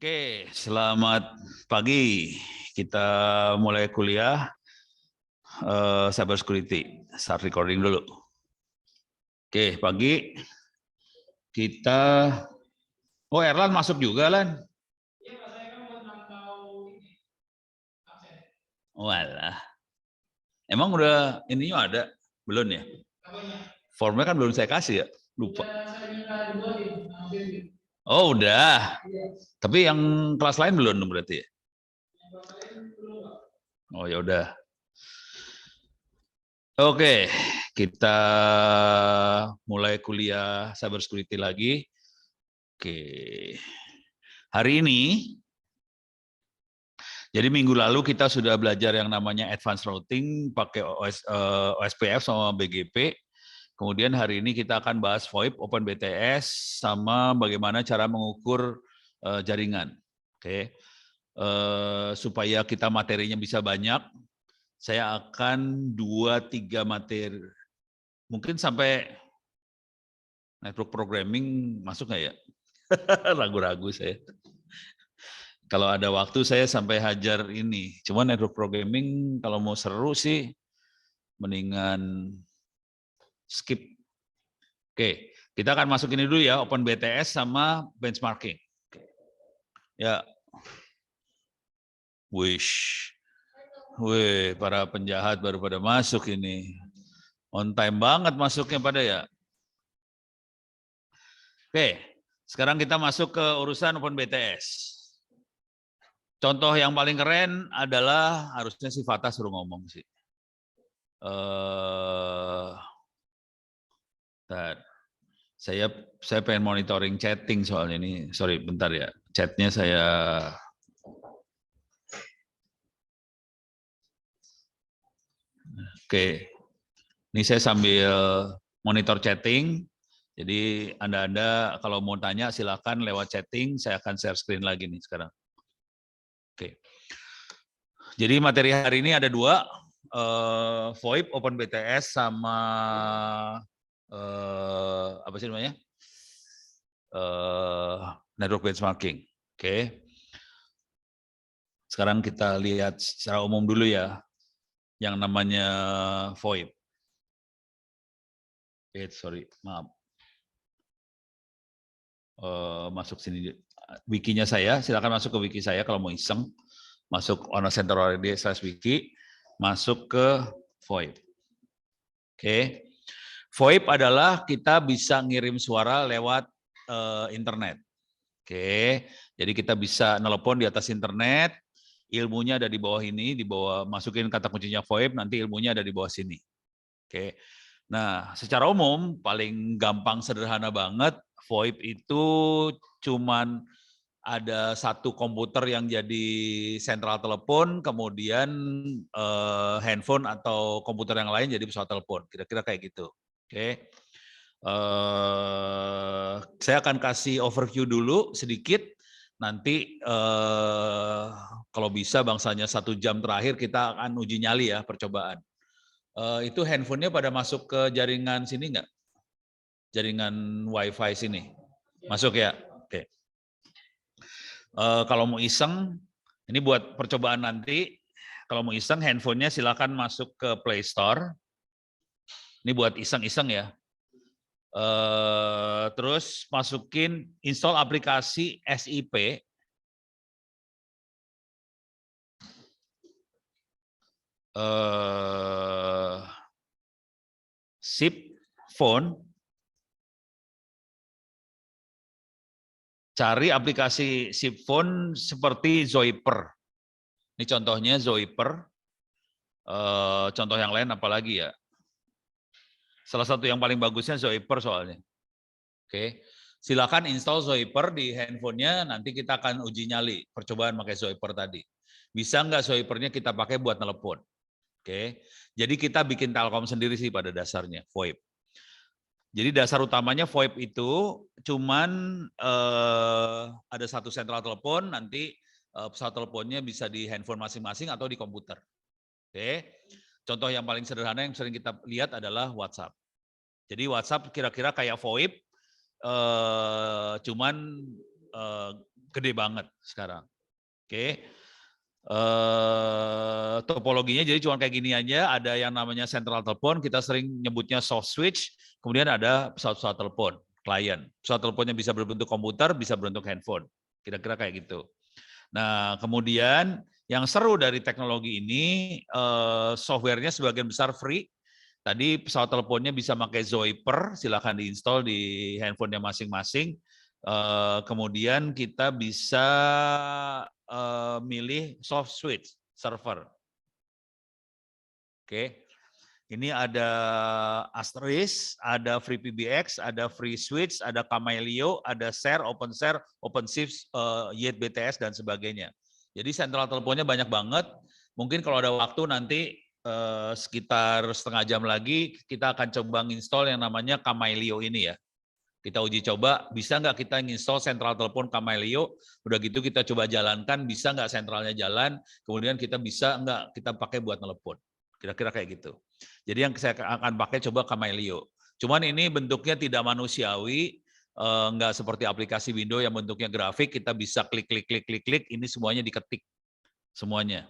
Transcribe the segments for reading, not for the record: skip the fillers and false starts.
Oke, selamat pagi. Kita mulai kuliah cyber security. Start recording dulu. Oke, pagi. Kita Erlan masuk juga, Lan. Walah. Emang udah ininya ada? Belum ya? Formnya kan belum saya kasih ya. Lupa. Oh, udah. Tapi yang kelas lain belum berarti ya? Oh, ya udah. Oke, kita mulai kuliah cyber security lagi. Oke. Hari ini, jadi minggu lalu kita sudah belajar yang namanya advanced routing pakai OSPF sama BGP. Kemudian hari ini kita akan bahas VoIP, OpenBTS, sama bagaimana cara mengukur jaringan. Oke. Supaya kita materinya bisa banyak, saya akan 2-3 materi, mungkin sampai network programming masuk nggak ya? Ragu-ragu saya. Kalau ada waktu saya sampai hajar ini. Cuma network programming kalau mau seru sih mendingan skip. Oke, kita akan masuk ini dulu ya, OpenBTS sama benchmarking. Ya. Wih, para penjahat baru pada masuk ini. On time banget masuknya pada ya. Oke, sekarang kita masuk ke urusan OpenBTS. Contoh yang paling keren adalah harusnya si Fata suruh ngomong sih. Saya pengen monitoring chatting soalnya ini. Sorry, bentar ya. Chatnya saya. Oke, ini saya sambil monitor chatting. Jadi Anda kalau mau tanya silakan lewat chatting. Saya akan share screen lagi nih sekarang. Oke. Jadi materi hari ini ada 2, VoIP, OpenBTS, sama apa sih namanya? Network benchmarking. Oke. Sekarang kita lihat secara umum dulu ya, yang namanya VoIP. Sorry, maaf. Masuk sini. Wikinya saya, silakan masuk ke wiki saya kalau mau iseng. Masuk onacenter.org/wiki, masuk ke VoIP. Oke. VoIP adalah kita bisa ngirim suara lewat internet. Oke. Jadi kita bisa nelpon di atas internet, ilmunya ada di bawah ini, di bawah masukin kata kuncinya VoIP, nanti ilmunya ada di bawah sini. Oke. Nah, secara umum paling gampang sederhana banget, VoIP itu cuman ada satu komputer yang jadi sentral telepon, kemudian handphone atau komputer yang lain jadi pesawat telepon. Kira-kira kayak gitu. Oke. Saya akan kasih overview dulu sedikit. Nanti kalau bisa bangsanya 1 jam terakhir kita akan uji nyali ya, percobaan. Itu handphonenya pada masuk ke jaringan sini nggak? Jaringan WiFi sini? Masuk ya? Oke. Kalau mau iseng, ini buat percobaan nanti. Kalau mau iseng, handphonenya silakan masuk ke Play Store. Ini buat iseng-iseng ya. Terus masukin install aplikasi SIP. SIP phone. Cari aplikasi SIP phone seperti Zoiper. Ini contohnya Zoiper. Contoh yang lain apalagi ya? Salah satu yang paling bagusnya Zoiper soalnya. Oke, silakan install Zoiper di handphonenya. Nanti kita akan uji nyali percobaan pakai Zoiper tadi. Bisa nggak Zoipernya kita pakai buat telepon? Oke, jadi kita bikin Telkom sendiri sih pada dasarnya VoIP. Jadi dasar utamanya VoIP itu cuman ada satu sentral telepon, nanti pesawat teleponnya bisa di handphone masing-masing atau di komputer. Oke. Contoh yang paling sederhana yang sering kita lihat adalah WhatsApp. Jadi WhatsApp kira-kira kayak VoIP, cuman Gede banget sekarang. Oke. Topologinya jadi cuma kayak gini aja, ada yang namanya central telepon, kita sering nyebutnya soft switch, kemudian ada pesawat-pesawat telepon, klien. Pesawat teleponnya bisa berbentuk komputer, bisa berbentuk handphone. Kira-kira kayak gitu. Nah, kemudian yang seru dari teknologi ini, softwarenya sebagian besar free. Tadi pesawat teleponnya bisa pakai Zoiper, silahkan diinstal di handphonenya masing-masing. Kemudian kita bisa milih soft switch server. Oke, ini ada Asterisk, ada FreePBX, ada Free Switch, ada Kamailio, ada Share, OpenShift, Yet BTS dan sebagainya. Jadi sentral teleponnya banyak banget. Mungkin kalau ada waktu nanti sekitar setengah jam lagi kita akan coba install yang namanya Kamailio ini ya. Kita uji coba, bisa nggak kita install sentral telepon Kamailio, udah gitu kita coba jalankan, bisa nggak sentralnya jalan, kemudian kita bisa nggak kita pakai buat telepon. Kira-kira kayak gitu. Jadi yang saya akan pakai coba Kamailio. Cuman ini bentuknya tidak manusiawi, nggak seperti aplikasi Windows yang bentuknya grafik, kita bisa klik, ini semuanya diketik. Semuanya.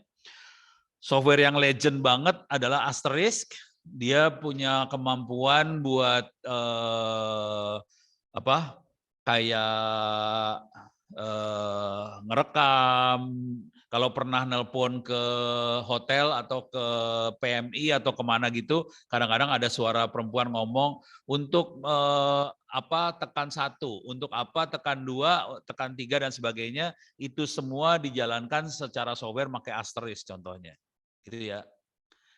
Software yang legend banget adalah Asterisk, dia punya kemampuan buat kayak ngerekam, kalau pernah nelpon ke hotel atau ke PMI atau kemana gitu, kadang-kadang ada suara perempuan ngomong untuk tekan 1, untuk apa tekan 2, tekan 3 dan sebagainya, itu semua dijalankan secara software pakai Asterisk contohnya. Gitu ya.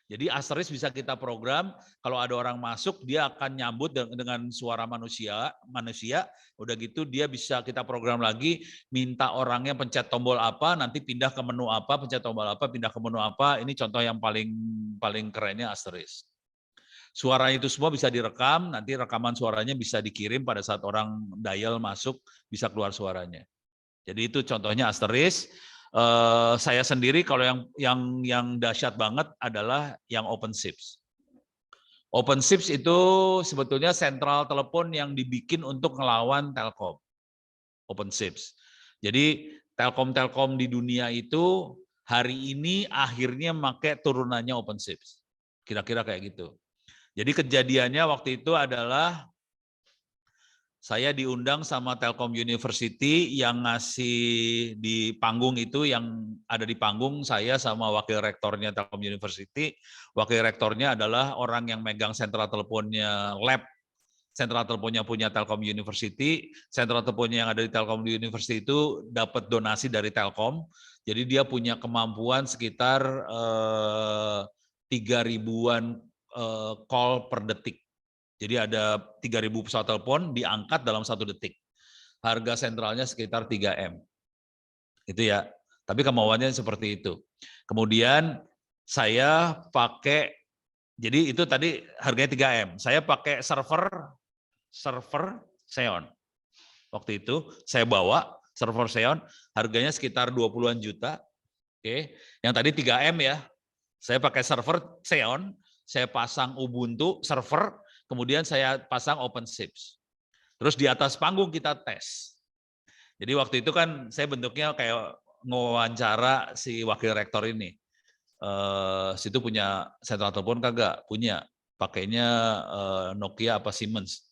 Jadi Asterisk bisa kita program, kalau ada orang masuk, dia akan nyambut dengan suara manusia, udah gitu dia bisa kita program lagi, minta orangnya pencet tombol apa, nanti pindah ke menu apa, pencet tombol apa, pindah ke menu apa, ini contoh yang paling kerennya Asterisk. Suaranya itu semua bisa direkam, nanti rekaman suaranya bisa dikirim pada saat orang dial masuk, bisa keluar suaranya. Jadi itu contohnya Asterisk. Saya sendiri kalau yang dahsyat banget adalah yang OpenShift. OpenShift itu sebetulnya sentral telepon yang dibikin untuk ngelawan Telkom. OpenShift. Jadi Telkom di dunia itu hari ini akhirnya pakai turunannya OpenShift. Kira-kira kayak gitu. Jadi kejadiannya waktu itu adalah saya diundang sama Telkom University yang ngasih di panggung itu, yang ada di panggung saya sama wakil rektornya Telkom University. Wakil rektornya adalah orang yang megang sentral teleponnya lab. Sentral teleponnya punya Telkom University, sentral teleponnya yang ada di Telkom University itu dapat donasi dari Telkom. Jadi dia punya kemampuan sekitar 3.000-an call per detik. Jadi ada 3.000 pesawat telepon diangkat dalam 1 detik. Harga sentralnya sekitar 3M. Itu ya. Tapi kemauannya seperti itu. Kemudian saya pakai, jadi itu tadi harganya 3M. Saya pakai server Xeon. Waktu itu saya bawa server Xeon, harganya sekitar 20-an juta. Oke. Yang tadi 3M ya. Saya pakai server Xeon, saya pasang Ubuntu server, kemudian saya pasang OpenShift. Terus di atas panggung kita tes. Jadi waktu itu kan saya bentuknya kayak ngewawancara si wakil rektor ini. Situ punya sentral telepon kagak? Punya. Pakainya Nokia apa Siemens.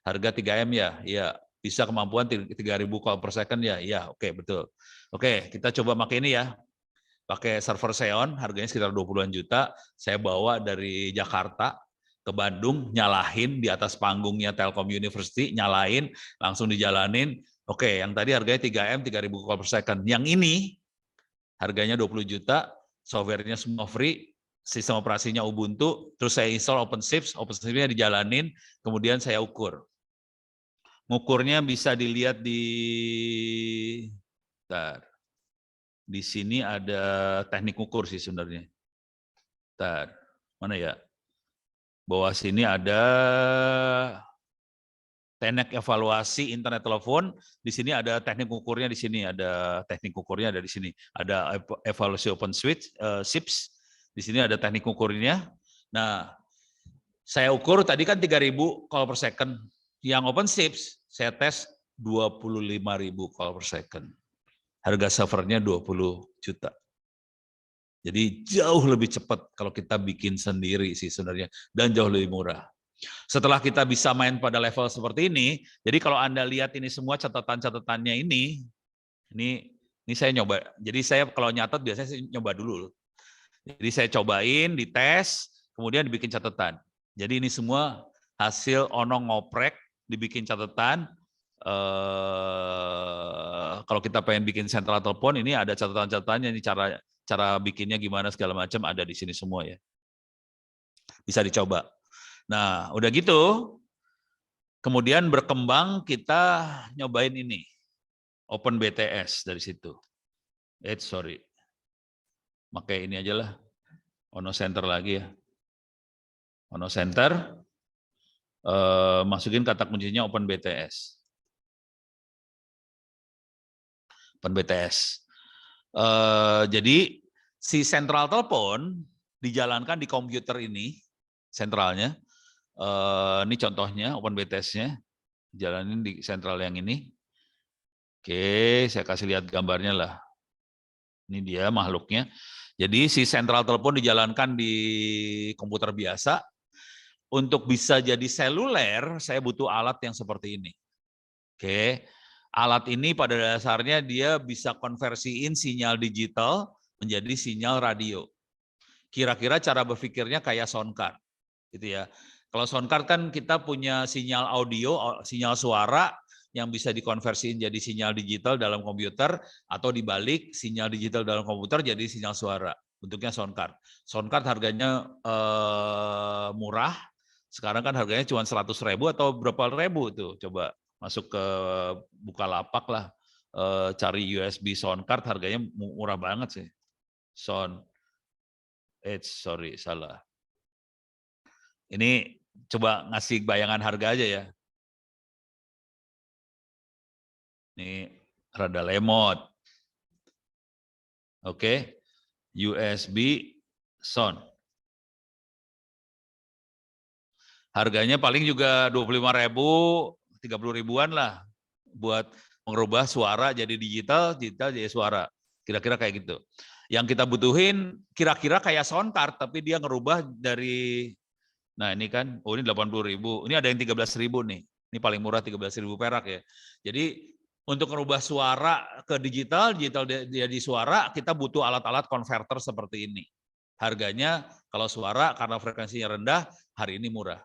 Harga 3M ya? Iya. Bisa kemampuan 3.000 call per second ya? Iya, oke, betul. Oke, kita coba pakai ini ya. Pakai server Xeon, harganya sekitar 20-an juta. Saya bawa dari Jakarta ke Bandung, nyalain di atas panggungnya Telkom University, nyalain, langsung dijalanin. Oke, yang tadi harganya 3M, 3.000 call per second. Yang ini harganya 20 juta, softwarenya semua free, sistem operasinya Ubuntu, terus saya install OpenShift-nya dijalanin, kemudian saya ukur. Ngukurnya bisa dilihat di sini ada teknik ukur sih sebenarnya. Mana ya? Bawah sini ada teknik evaluasi internet telepon. Di sini ada teknik ukurnya di sini. Ada teknik ukurnya ada di sini. Ada evaluasi OpenShift, SIPS. Di sini ada teknik ukurnya. Nah, saya ukur tadi kan 3.000 call per second. Yang OpenShift saya tes 25.000 call per second. Harga servernya 20 juta. Jadi jauh lebih cepat kalau kita bikin sendiri sih sebenarnya, dan jauh lebih murah. Setelah kita bisa main pada level seperti ini, jadi kalau Anda lihat ini semua catatan-catatannya ini saya nyoba. Jadi saya kalau nyatet biasanya saya nyoba dulu. Jadi saya cobain, dites, kemudian dibikin catatan. Jadi ini semua hasil onong ngoprek, dibikin catatan. Kalau kita pengen bikin sentral telepon, ini ada catatan-catatannya, ini cara bikinnya gimana segala macam ada di sini semua ya. Bisa dicoba. Nah, udah gitu, kemudian berkembang kita nyobain ini, Open BTS dari situ. Sorry, pakai ini aja lah, Ono Center lagi ya. Ono Center, masukin kata kuncinya Open BTS. Open BTS. Jadi si sentral telepon dijalankan di komputer ini, sentralnya. Ini contohnya Open BTS-nya, jalanin di sentral yang ini. Oke, saya kasih lihat gambarnya lah. Ini dia makhluknya. Jadi si sentral telepon dijalankan di komputer biasa. Untuk bisa jadi seluler, saya butuh alat yang seperti ini. Oke, alat ini pada dasarnya dia bisa konversiin sinyal digital menjadi sinyal radio. Kira-kira cara berpikirnya kayak sound card, gitu ya. Kalau sound card kan kita punya sinyal audio, sinyal suara yang bisa dikonversiin jadi sinyal digital dalam komputer, atau dibalik sinyal digital dalam komputer jadi sinyal suara. Bentuknya sound card. Sound card harganya murah. Sekarang kan harganya cuma 100.000 atau berapa ribu tuh, coba masuk ke Bukalapak lah, cari USB sound card, harganya murah banget sih. Sorry, salah. Ini coba ngasih bayangan harga aja ya. Ini rada lemot. Oke, USB sound. Harganya paling juga 25.000, 30 ribuan lah buat mengubah suara jadi digital, digital jadi suara. Kira-kira kayak gitu. Yang kita butuhin kira-kira kayak sound card, tapi dia ngerubah dari, nah ini kan, oh ini 80.000, ini ada yang 13.000 nih. Ini paling murah 13.000 perak ya. Jadi untuk merubah suara ke digital, digital jadi suara, kita butuh alat-alat konverter seperti ini. Harganya kalau suara karena frekuensinya rendah, hari ini murah.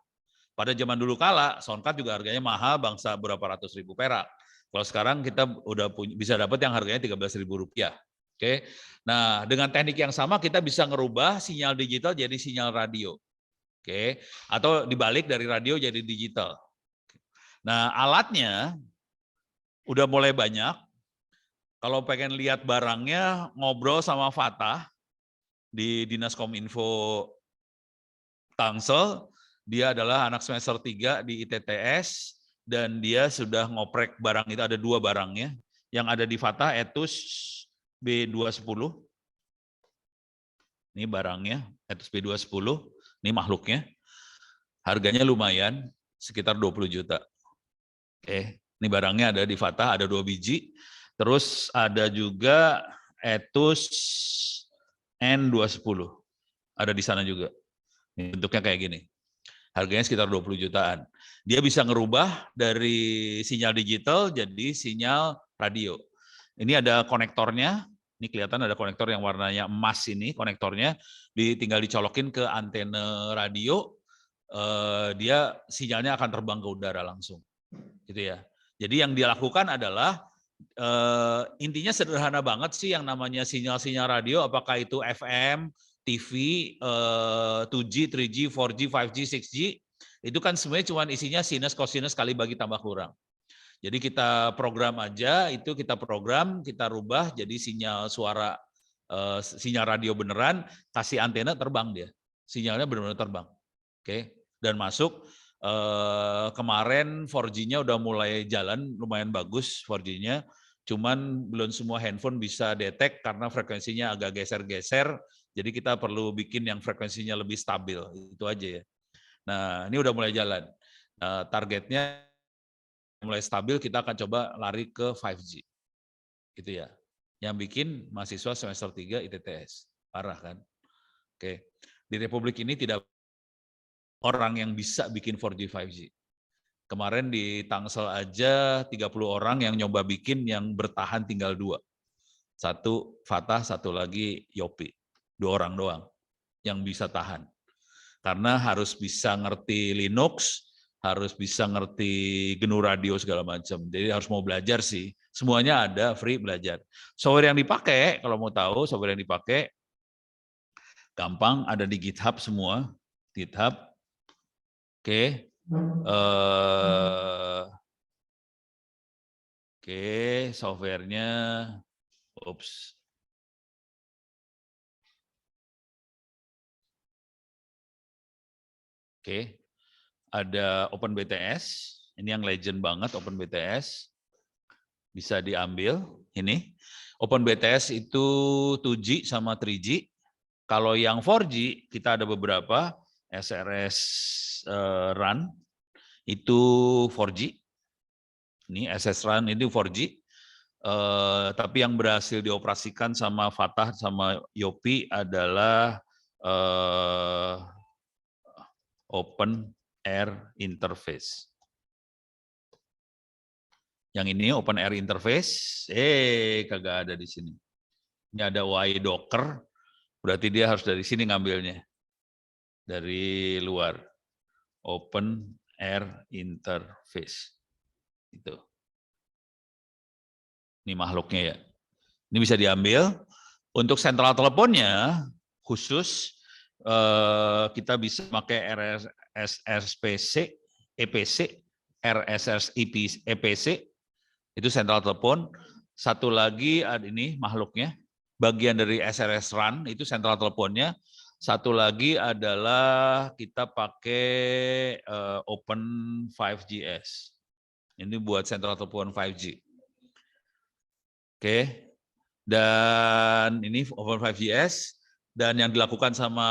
Pada zaman dulu kala, sound card juga harganya mahal, bangsa berapa ratus ribu perak. Kalau sekarang kita udah bisa dapat yang harganya 13.000 rupiah. Oke. Nah, dengan teknik yang sama kita bisa ngerubah sinyal digital jadi sinyal radio. Oke. Atau dibalik dari radio jadi digital. Nah, alatnya udah mulai banyak. Kalau pengen lihat barangnya, ngobrol sama Fatah di Dinas Kominfo Tangsel. Dia adalah anak semester 3 di ITTS, dan dia sudah ngoprek barang itu, ada 2 barangnya. Yang ada di Fatah, Etus B210. Ini barangnya, Etus B210. Ini makhluknya. Harganya lumayan, sekitar 20 juta. Oke, ini barangnya ada di Fatah, ada 2 biji. Terus ada juga Etus N210. Ada di sana juga. Bentuknya kayak gini. Harganya sekitar 20 jutaan. Dia bisa ngerubah dari sinyal digital jadi sinyal radio. Ini ada konektornya. Ini kelihatan ada konektor yang warnanya emas ini, konektornya. Tinggal dicolokin ke antena radio, dia sinyalnya akan terbang ke udara langsung. Gitu ya. Jadi yang dia lakukan adalah, intinya sederhana banget sih yang namanya sinyal-sinyal radio, apakah itu FM, TV, 2G, 3G, 4G, 5G, 6G, itu kan sebenarnya cuma isinya sinus, kosinus, kali bagi tambah kurang. Jadi kita program aja, itu kita program, kita rubah jadi sinyal suara, sinyal radio beneran, kasih antena, terbang dia. Sinyalnya benar-benar terbang. Oke, dan masuk. Kemarin 4G-nya udah mulai jalan, lumayan bagus 4G-nya, cuman belum semua handphone bisa detect karena frekuensinya agak geser-geser, jadi kita perlu bikin yang frekuensinya lebih stabil, itu aja ya. Nah, ini udah mulai jalan. Targetnya mulai stabil, kita akan coba lari ke 5G. Gitu ya. Yang bikin mahasiswa semester 3 ITTS. Parah kan? Oke. Di Republik ini tidak orang yang bisa bikin 4G 5G. Kemarin di Tangsel aja 30 orang yang nyoba bikin, yang bertahan tinggal 2. Satu Fatah, satu lagi Yopi. 2 orang doang yang bisa tahan. Karena harus bisa ngerti Linux, harus bisa ngerti GNU Radio segala macam. Jadi harus mau belajar sih. Semuanya ada, free belajar. Software yang dipakai, kalau mau tahu software yang dipakai, gampang, ada di GitHub semua. GitHub. Oke. Oke, softwarenya. Oops. Oke. Ada OpenBTS, ini yang legend banget OpenBTS. Bisa diambil ini. OpenBTS itu 2G sama 3G. Kalau yang 4G kita ada beberapa, SRS Run itu 4G. Ini SS Run itu 4G. Tapi yang berhasil dioperasikan sama Fatah sama Yopi adalah Open Air Interface. Yang ini Open Air Interface, kagak ada di sini. Ini ada UI Docker, berarti dia harus dari sini ngambilnya. Dari luar. Open Air Interface. Itu. Ini makhluknya ya. Ini bisa diambil. Untuk sentral teleponnya khusus kita bisa pakai RSSPC, EPC, RSS EPC, itu sentral telepon. Satu lagi ada ini makhluknya, bagian dari SRS Run itu sentral teleponnya. Satu lagi adalah kita pakai Open 5GS. Ini buat sentral telepon 5G. Oke. Dan ini Open 5GS. Dan yang dilakukan sama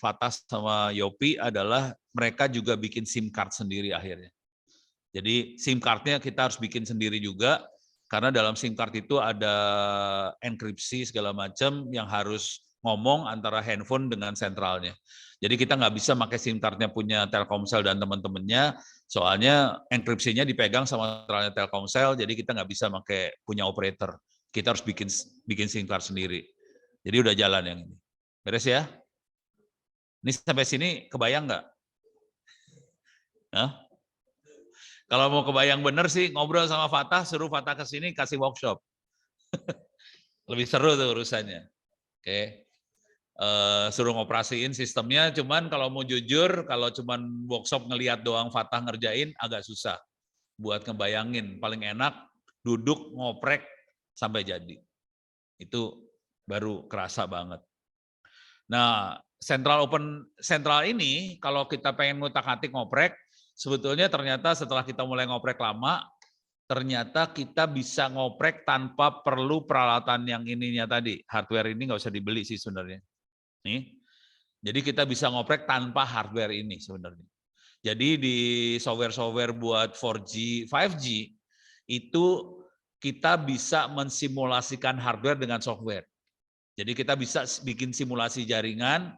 Fatah sama Yopi adalah mereka juga bikin SIM card sendiri akhirnya. Jadi SIM card-nya kita harus bikin sendiri juga, karena dalam SIM card itu ada enkripsi segala macam yang harus ngomong antara handphone dengan sentralnya. Jadi kita nggak bisa pakai SIM card-nya punya Telkomsel dan teman-temannya, soalnya enkripsinya dipegang sama sentralnya Telkomsel, jadi kita nggak bisa pakai punya operator. Kita harus bikin SIM card sendiri. Jadi udah jalan yang ini. Beres ya? Ini sampai sini kebayang nggak? Hah? Kalau mau kebayang bener sih, ngobrol sama Fatah, suruh Fatah ke sini kasih workshop. Lebih seru tuh urusannya. Oke. Suruh ngoperasiin sistemnya, cuman kalau mau jujur, kalau cuman workshop ngelihat doang Fatah ngerjain, agak susah. Buat ngebayangin, paling enak duduk ngoprek sampai jadi. Itu baru kerasa banget. Nah, sentral ini kalau kita pengen ngutak-atik ngoprek, sebetulnya ternyata setelah kita mulai ngoprek lama, ternyata kita bisa ngoprek tanpa perlu peralatan yang ininya tadi. Hardware ini nggak usah dibeli sih sebenarnya. Nih, jadi kita bisa ngoprek tanpa hardware ini sebenarnya. Jadi di software-software buat 4G, 5G, itu kita bisa mensimulasikan hardware dengan software. Jadi kita bisa bikin simulasi jaringan,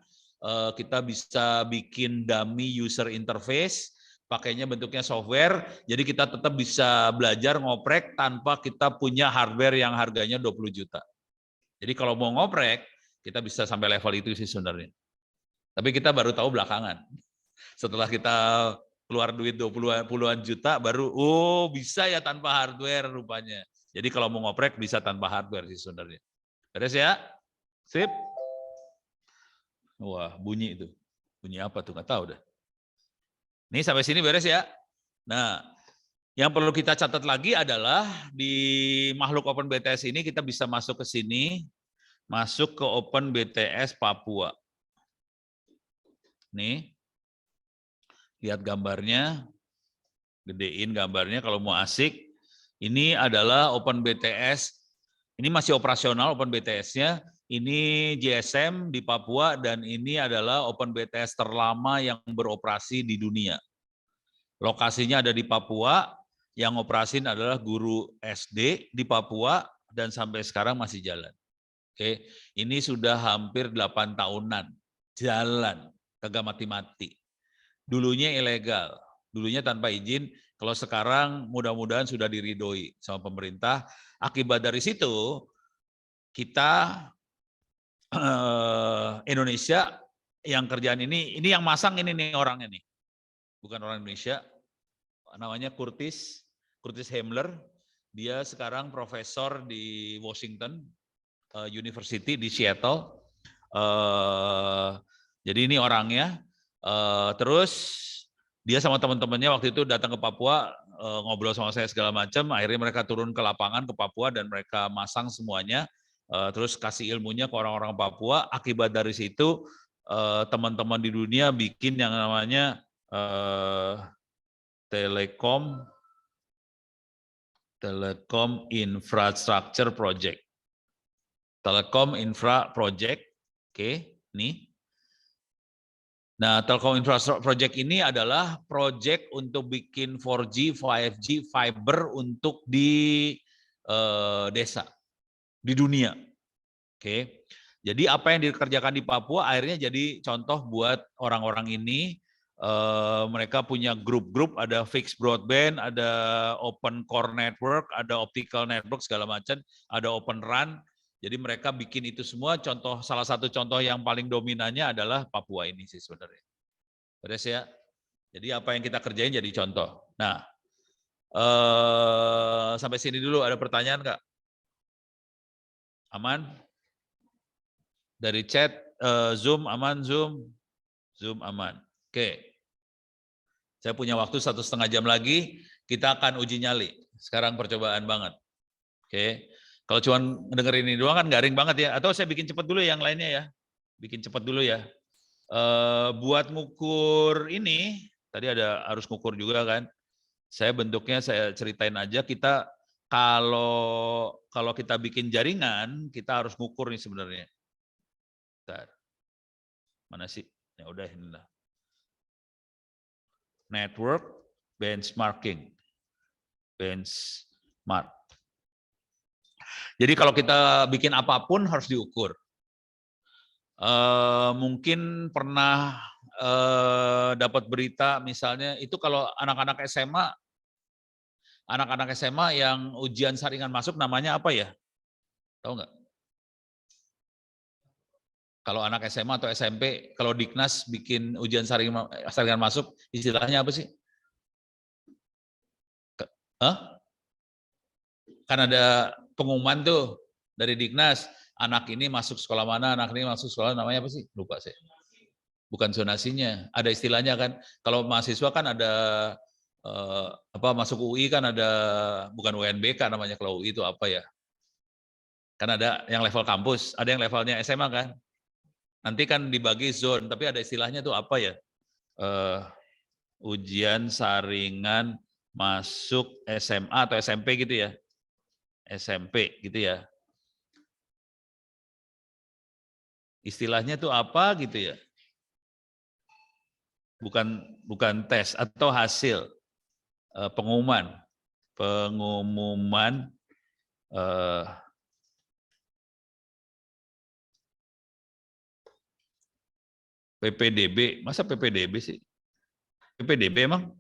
kita bisa bikin dummy user interface, pakainya bentuknya software, jadi kita tetap bisa belajar ngoprek tanpa kita punya hardware yang harganya 20 juta. Jadi kalau mau ngoprek, kita bisa sampai level itu sih sebenarnya. Tapi kita baru tahu belakangan. Setelah kita keluar duit 20-an juta, baru, bisa ya tanpa hardware rupanya. Jadi kalau mau ngoprek bisa tanpa hardware sih sebenarnya. Beres ya? Sip. Wah, bunyi itu. Bunyi apa tuh? Nggak tahu dah. Ini sampai sini beres ya. Nah, yang perlu kita catat lagi adalah di makhluk OpenBTS ini kita bisa masuk ke sini, masuk ke OpenBTS Papua. Nih, lihat gambarnya, gedein gambarnya kalau mau asik. Ini adalah OpenBTS, ini masih operasional OpenBTS-nya. Ini GSM di Papua dan ini adalah OpenBTS terlama yang beroperasi di dunia. Lokasinya ada di Papua, yang operasin adalah guru SD di Papua dan sampai sekarang masih jalan. Oke, ini sudah hampir 8 tahunan jalan, kagak mati-mati. Dulunya ilegal, dulunya tanpa izin. Kalau sekarang mudah-mudahan sudah diridoi sama pemerintah. Akibat dari situ kita Indonesia yang kerjaan ini yang masang ini nih orangnya nih, bukan orang Indonesia, namanya Curtis Himmler. Dia sekarang profesor di Washington University di Seattle. Jadi ini orangnya. Terus dia sama teman-temannya waktu itu datang ke Papua, ngobrol sama saya segala macam. Akhirnya mereka turun ke lapangan ke Papua dan mereka masang semuanya. Terus kasih ilmunya ke orang-orang Papua. Akibat dari situ teman-teman di dunia bikin yang namanya Telecom Infrastructure Project. Telekom Infra Project, oke, nih. Nah, Telkom Infrastructure Project ini adalah project untuk bikin 4G, 5G, fiber untuk di desa, di dunia. Oke. Jadi apa yang dikerjakan di Papua akhirnya jadi contoh buat orang-orang ini. Mereka punya grup-grup, ada fixed broadband, ada open core network, ada optical network segala macam, ada open RAN. Jadi mereka bikin itu semua. Salah satu contoh yang paling dominannya adalah Papua ini sih sebenarnya. Beres ya. Jadi apa yang kita kerjain jadi contoh. Nah, sampai sini dulu ada pertanyaan nggak? Aman? Dari chat, Zoom aman, Zoom aman. Oke. Saya punya waktu 1,5 jam lagi, kita akan uji nyali. Sekarang percobaan banget. Oke. Kalau cuma dengerin ini doang kan garing banget ya. Atau saya bikin cepat dulu yang lainnya ya. Bikin cepat dulu ya. Buat ngukur ini, tadi ada harus ngukur juga kan. Saya bentuknya saya ceritain aja. Kita kalau kita bikin jaringan, kita harus ngukur nih sebenarnya. Bentar. Mana sih? Ya udah inilah. Network benchmarking. Benchmark. Jadi kalau kita bikin apapun harus diukur. Mungkin pernah dapat berita misalnya itu kalau anak-anak SMA yang ujian saringan masuk namanya apa ya? Tahu nggak? Kalau anak SMA atau SMP, kalau Diknas bikin ujian saringan masuk, istilahnya apa sih? Hah? Kan ada pengumuman tuh dari Diknas, anak ini masuk sekolah mana, anak ini masuk sekolah namanya apa sih? Lupa saya. Bukan zonasinya, ada istilahnya kan. Kalau mahasiswa kan ada masuk UI kan ada bukan UNBK namanya, kalau UI itu apa ya? Kan ada yang level kampus, ada yang levelnya SMA kan. Nanti kan dibagi zone, tapi ada istilahnya tuh apa ya? Ujian saringan masuk SMA atau SMP gitu ya. SMP gitu ya. Istilahnya tuh apa gitu ya? Bukan tes atau hasil pengumuman PPDB. Masa PPDB sih? PPDB emang?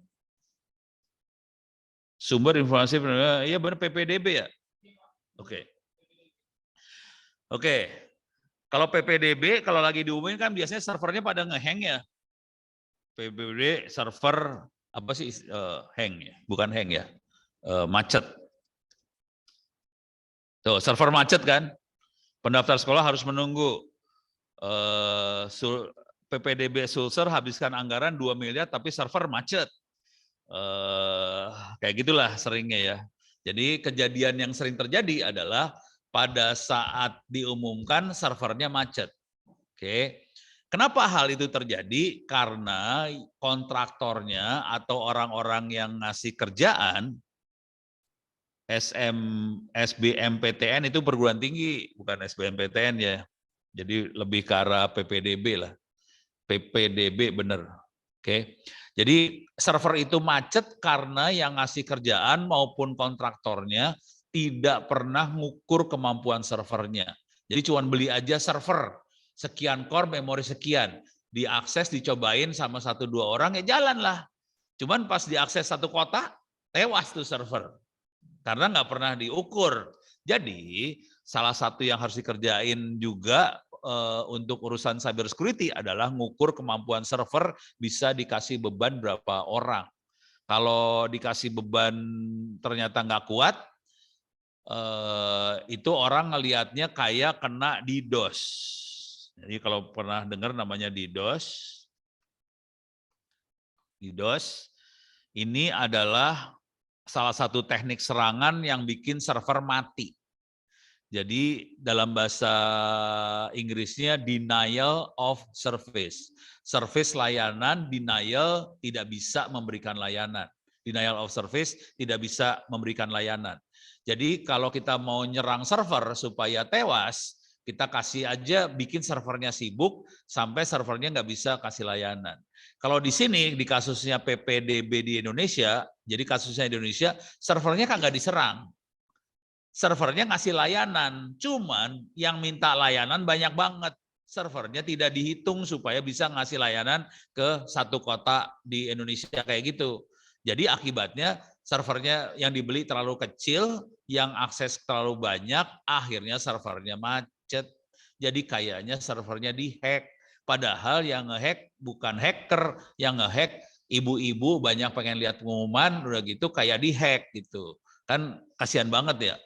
Sumber informasi, iya benar PPDB ya? Oke. Kalau PPDB, kalau lagi diumumin kan biasanya servernya pada ngehang ya. PPDB server, apa sih hang ya? Bukan hang ya, macet. Tuh, server macet kan? Pendaftar sekolah harus menunggu. PPDB Sulsel habiskan anggaran 2 miliar tapi server macet. Kayak gitulah seringnya ya. Jadi kejadian yang sering terjadi adalah pada saat diumumkan servernya macet. Oke. Kenapa hal itu terjadi? Karena kontraktornya atau orang-orang yang ngasih kerjaan SBMPTN itu perguruan tinggi, bukan SBMPTN ya. Jadi lebih ke arah PPDB lah. PPDB bener. Oke. Jadi server itu macet karena yang ngasih kerjaan maupun kontraktornya tidak pernah ngukur kemampuan servernya. Jadi cuma beli aja server, sekian core, memori sekian. Diakses, dicobain sama 1-2 orang, ya jalan lah. Cuman pas diakses satu kota, tewas tuh server. Karena nggak pernah diukur. Jadi salah satu yang harus dikerjain juga untuk urusan cyber security adalah ngukur kemampuan server bisa dikasih beban berapa orang. Kalau dikasih beban ternyata nggak kuat, itu orang ngelihatnya kayak kena DDoS. Jadi kalau pernah dengar namanya DDoS ini adalah salah satu teknik serangan yang bikin server mati. Jadi dalam bahasa Inggrisnya denial of service. Service layanan, denial tidak bisa memberikan layanan. Denial of service tidak bisa memberikan layanan. Jadi kalau kita mau nyerang server supaya tewas, kita kasih aja bikin servernya sibuk sampai servernya nggak bisa kasih layanan. Kalau di sini di kasusnya PPDB di Indonesia, jadi kasusnya di Indonesia, servernya kan nggak diserang. Servernya ngasih layanan, cuman yang minta layanan banyak banget. Servernya tidak dihitung supaya bisa ngasih layanan ke satu kota di Indonesia kayak gitu. Jadi akibatnya servernya yang dibeli terlalu kecil, yang akses terlalu banyak, akhirnya servernya macet. Jadi kayaknya servernya dihack. Padahal yang ngehack bukan hacker, yang ngehack ibu-ibu banyak pengen lihat pengumuman, udah gitu kayak dihack gitu. Kan kasihan banget ya.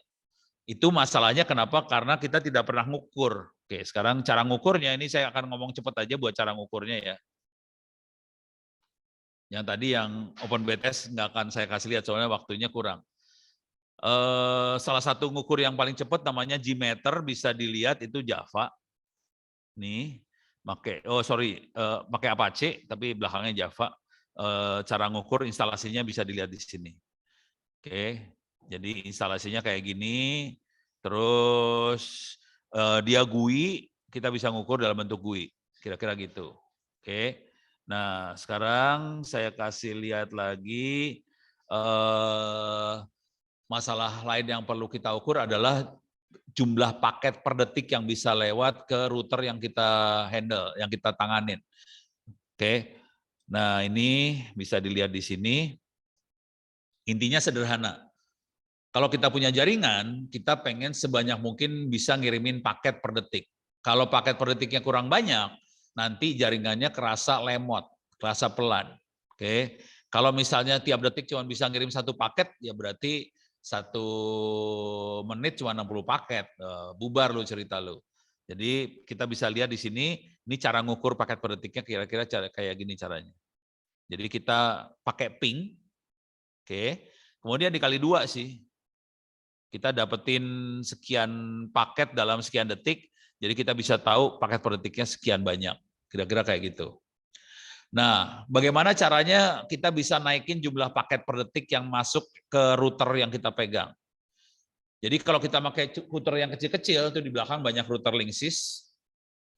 Itu masalahnya kenapa? Karena kita tidak pernah ngukur. Oke, sekarang cara ngukurnya ini saya akan ngomong cepat aja buat cara ngukurnya ya. Yang tadi yang OpenBTS nggak akan saya kasih lihat soalnya waktunya kurang. Salah satu ngukur yang paling cepat namanya Gmeter, bisa dilihat itu Java. Nih, pakai Apache tapi belakangnya Java. Cara ngukur instalasinya bisa dilihat di sini. Oke. Jadi instalasinya kayak gini, terus dia GUI, kita bisa ngukur dalam bentuk GUI, kira-kira gitu. Oke. Nah, sekarang saya kasih lihat lagi masalah lain yang perlu kita ukur adalah jumlah paket per detik yang bisa lewat ke router yang kita handle, yang kita tanganin. Oke. Nah, ini bisa dilihat di sini. Intinya sederhana. Kalau kita punya jaringan, kita pengen sebanyak mungkin bisa ngirimin paket per detik. Kalau paket per detiknya kurang banyak, nanti jaringannya kerasa lemot, kerasa pelan. Oke. Kalau misalnya tiap detik cuma bisa ngirim 1 paket, ya berarti 1 menit cuma 60 paket. Bubar lu cerita lu. Jadi kita bisa lihat di sini, ini cara ngukur paket per detiknya kira-kira kayak gini caranya. Jadi kita pakai ping, oke. Kemudian dikali 2 sih. Kita dapetin sekian paket dalam sekian detik, jadi kita bisa tahu paket per detiknya sekian banyak. Kira-kira kayak gitu. Nah, bagaimana caranya kita bisa naikin jumlah paket per detik yang masuk ke router yang kita pegang? Jadi kalau kita pakai router yang kecil-kecil, itu di belakang banyak router Linksys.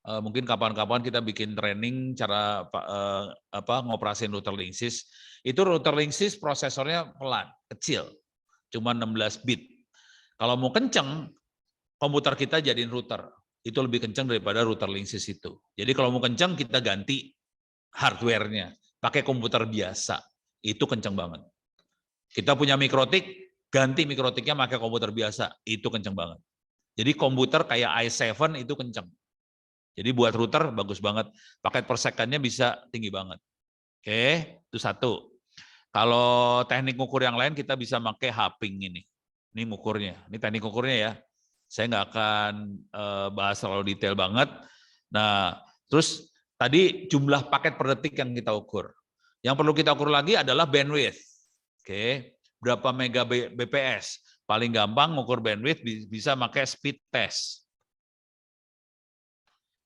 Mungkin kapan-kapan kita bikin training cara ngoperasin router Linksys. Itu router Linksys prosesornya pelan, kecil, cuma 16 bit. Kalau mau kenceng, komputer kita jadiin router. Itu lebih kenceng daripada router Linksys itu. Jadi kalau mau kenceng, kita ganti hardware-nya. Pakai komputer biasa. Itu kenceng banget. Kita punya mikrotik, ganti mikrotiknya pakai komputer biasa. Itu kenceng banget. Jadi komputer kayak i7 itu kenceng. Jadi buat router bagus banget. Paket per second-nya bisa tinggi banget. Oke, itu satu. Kalau teknik ukur yang lain kita bisa pakai hopping ini. Ini ngukurnya, ini teknik ukurnya ya. Saya nggak akan bahas terlalu detail banget. Nah, terus tadi jumlah paket per detik yang kita ukur. Yang perlu kita ukur lagi adalah bandwidth. Oke, berapa mega bps? Paling gampang ngukur bandwidth bisa pakai speed test.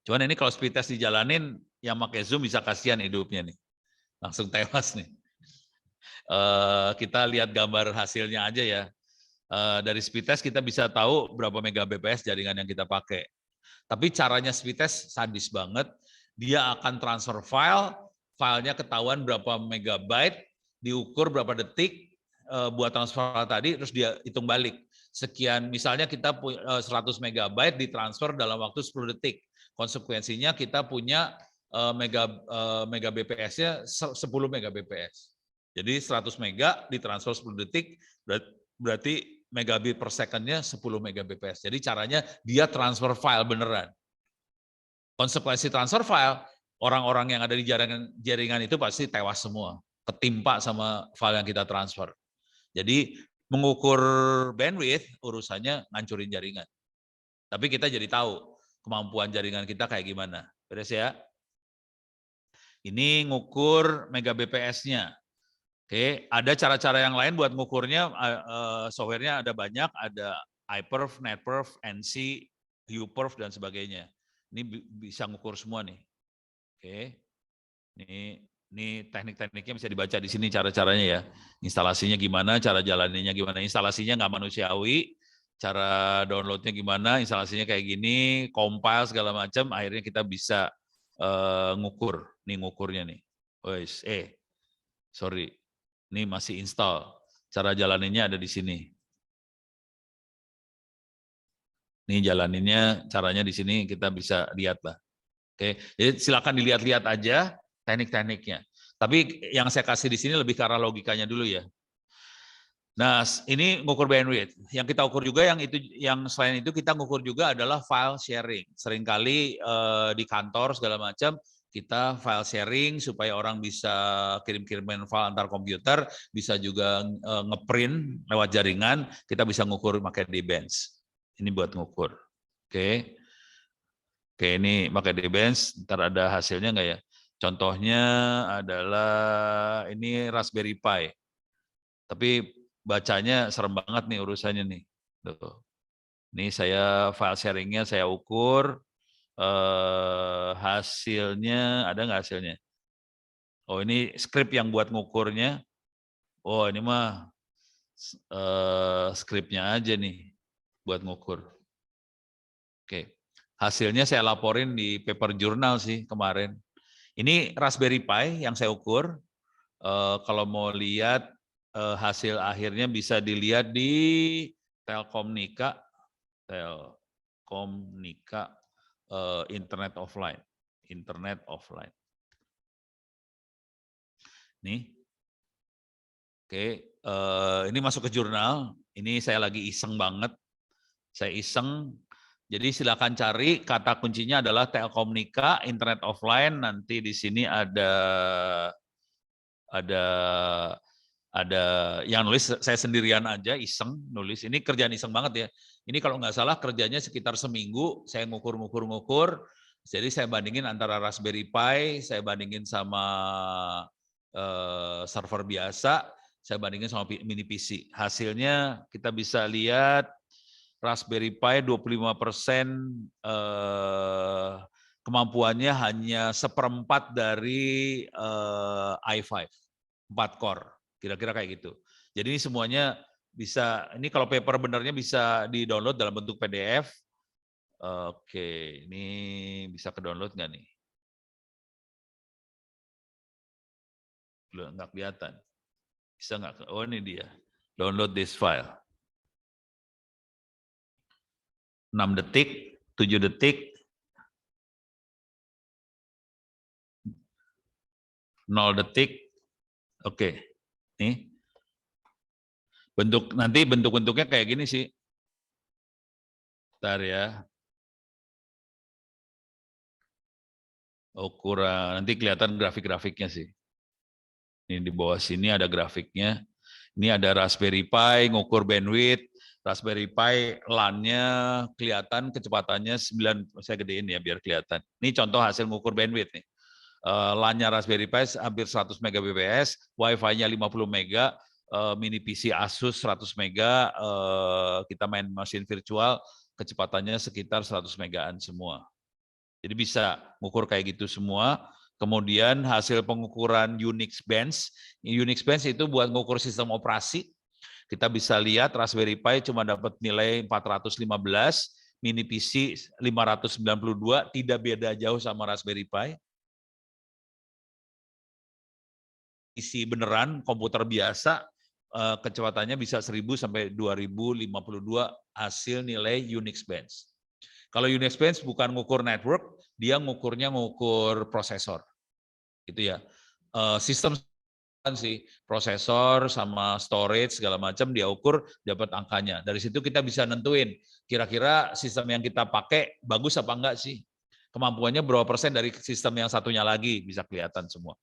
Cuman ini kalau speed test dijalanin, yang pakai Zoom bisa kasihan hidupnya nih. Langsung tewas nih. Kita lihat gambar hasilnya aja ya. Dari speed test kita bisa tahu berapa megabps jaringan yang kita pakai. Tapi caranya speed test sadis banget. Dia akan transfer file filenya ketahuan berapa megabyte, diukur berapa detik buat transfer tadi, terus dia hitung balik. Sekian, misalnya kita punya 100 megabyte ditransfer dalam waktu 10 detik. Konsekuensinya kita punya mega BPS-nya 10 mega BPS. Jadi 100 mega ditransfer 10 detik, berarti megabit per second-nya 10 mega BPS. Jadi caranya dia transfer file beneran. Konsekuensi transfer file, orang-orang yang ada di jaringan itu pasti tewas semua, ketimpa sama file yang kita transfer. Jadi mengukur bandwidth urusannya ngancurin jaringan. Tapi kita jadi tahu kemampuan jaringan kita kayak gimana. Beres ya? Ini ngukur mega BPS-nya. Oke, ada cara-cara yang lain buat ngukurnya, software-nya ada banyak, ada iPerf, NetPerf, NC, UPerf, dan sebagainya. Ini bisa ngukur semua nih. Oke, ini teknik-tekniknya bisa dibaca di sini cara-caranya ya. Instalasinya gimana, cara jalaninya gimana. Instalasinya nggak manusiawi, cara downloadnya gimana, instalasinya kayak gini, compile segala macam, akhirnya kita bisa ngukur. Nih ngukurnya nih. Sorry. Ini masih install. Cara jalaninnya ada di sini. Ini jalaninnya, caranya di sini kita bisa lihat lah. Oke, jadi silakan dilihat-lihat aja teknik-tekniknya. Tapi yang saya kasih di sini lebih ke arah logikanya dulu ya. Nah, ini ngukur bandwidth. Yang kita ukur juga yang selain itu kita ngukur juga adalah file sharing. Seringkali di kantor segala macam kita file sharing supaya orang bisa kirim-kirimin file antar komputer, bisa juga ngeprint lewat jaringan, kita bisa ngukur pakai D-Bench. Ini buat ngukur. Oke. Oke, ini pakai D-Bench, ntar ada hasilnya nggak ya? Contohnya adalah ini Raspberry Pi. Tapi bacanya serem banget nih urusannya nih. Tuh. Ini saya file sharingnya saya ukur, hasilnya ada nggak hasilnya? Oh ini skrip yang buat ngukurnya. Oh ini mah skripnya aja nih buat ngukur. Oke, hasilnya saya laporin di paper jurnal sih kemarin. Ini Raspberry Pi yang saya ukur. Kalau mau lihat hasil akhirnya bisa dilihat di Telkomnika Internet Offline. Nih, oke, ini masuk ke jurnal. Ini saya lagi iseng banget. Saya iseng. Jadi silakan cari kata kuncinya adalah Telkomnika Internet Offline. Nanti di sini ada yang nulis, saya sendirian aja iseng nulis. Ini kerjaan iseng banget ya. Ini kalau nggak salah kerjanya sekitar seminggu, saya ngukur. Jadi saya bandingin antara Raspberry Pi, saya bandingin sama server biasa, saya bandingin sama mini PC. Hasilnya kita bisa lihat Raspberry Pi 25% kemampuannya hanya 1/4 dari i5, 4 core. Kira-kira kayak gitu. Jadi ini semuanya bisa, ini kalau paper benernya bisa di-download dalam bentuk PDF. Oke, ini bisa ke-download nggak nih? Belum, nggak kelihatan. Bisa nggak? Oh ini dia. Download this file. 6 detik, 7 detik, 0 detik. Oke, nih. Nanti bentuk-bentuknya kayak gini sih. Bentar ya. Oh kurang, nanti kelihatan grafik-grafiknya sih. Ini di bawah sini ada grafiknya. Ini ada Raspberry Pi, ngukur bandwidth. Raspberry Pi LAN-nya kelihatan kecepatannya 9, saya gedein ya biar kelihatan. Ini contoh hasil ngukur bandwidth nih. LAN-nya Raspberry Pi hampir 100 Mbps, Wi-Fi-nya 50 mega, mini PC Asus 100 mega, kita main mesin virtual, kecepatannya sekitar 100 megaan semua. Jadi bisa ngukur kayak gitu semua. Kemudian hasil pengukuran Unix Bench. Unix Bench itu buat ngukur sistem operasi. Kita bisa lihat Raspberry Pi cuma dapat nilai 415, mini PC 592, tidak beda jauh sama Raspberry Pi. PC beneran, komputer biasa, kecepatannya bisa 1000 sampai 2052 hasil nilai Unix bench. Kalau Unix bench bukan ngukur network, dia ngukur prosesor. Gitu ya. Sistem sih, prosesor sama storage segala macam dia ukur, dapat angkanya. Dari situ kita bisa nentuin kira-kira sistem yang kita pakai bagus apa enggak sih. Kemampuannya berapa persen dari sistem yang satunya lagi, bisa kelihatan semua.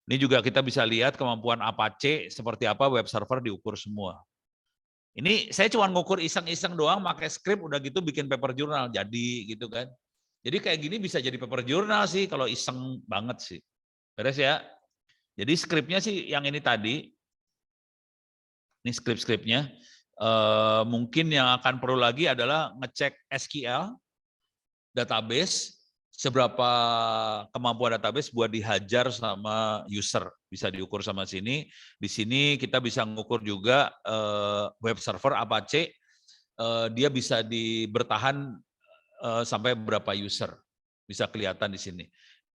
Ini juga kita bisa lihat kemampuan Apache seperti apa, web server diukur semua. Ini saya cuma ngukur iseng-iseng doang, pakai script, udah gitu bikin paper jurnal, jadi gitu kan. Jadi kayak gini bisa jadi paper jurnal sih, kalau iseng banget sih. Beres ya? Jadi skripnya sih yang ini tadi, ini skrip-skripnya. Mungkin yang akan perlu lagi adalah ngecek SQL, database, seberapa kemampuan database buat dihajar sama user, bisa diukur sama sini. Di sini kita bisa mengukur juga web server Apache, dia bisa bertahan sampai berapa user, bisa kelihatan di sini.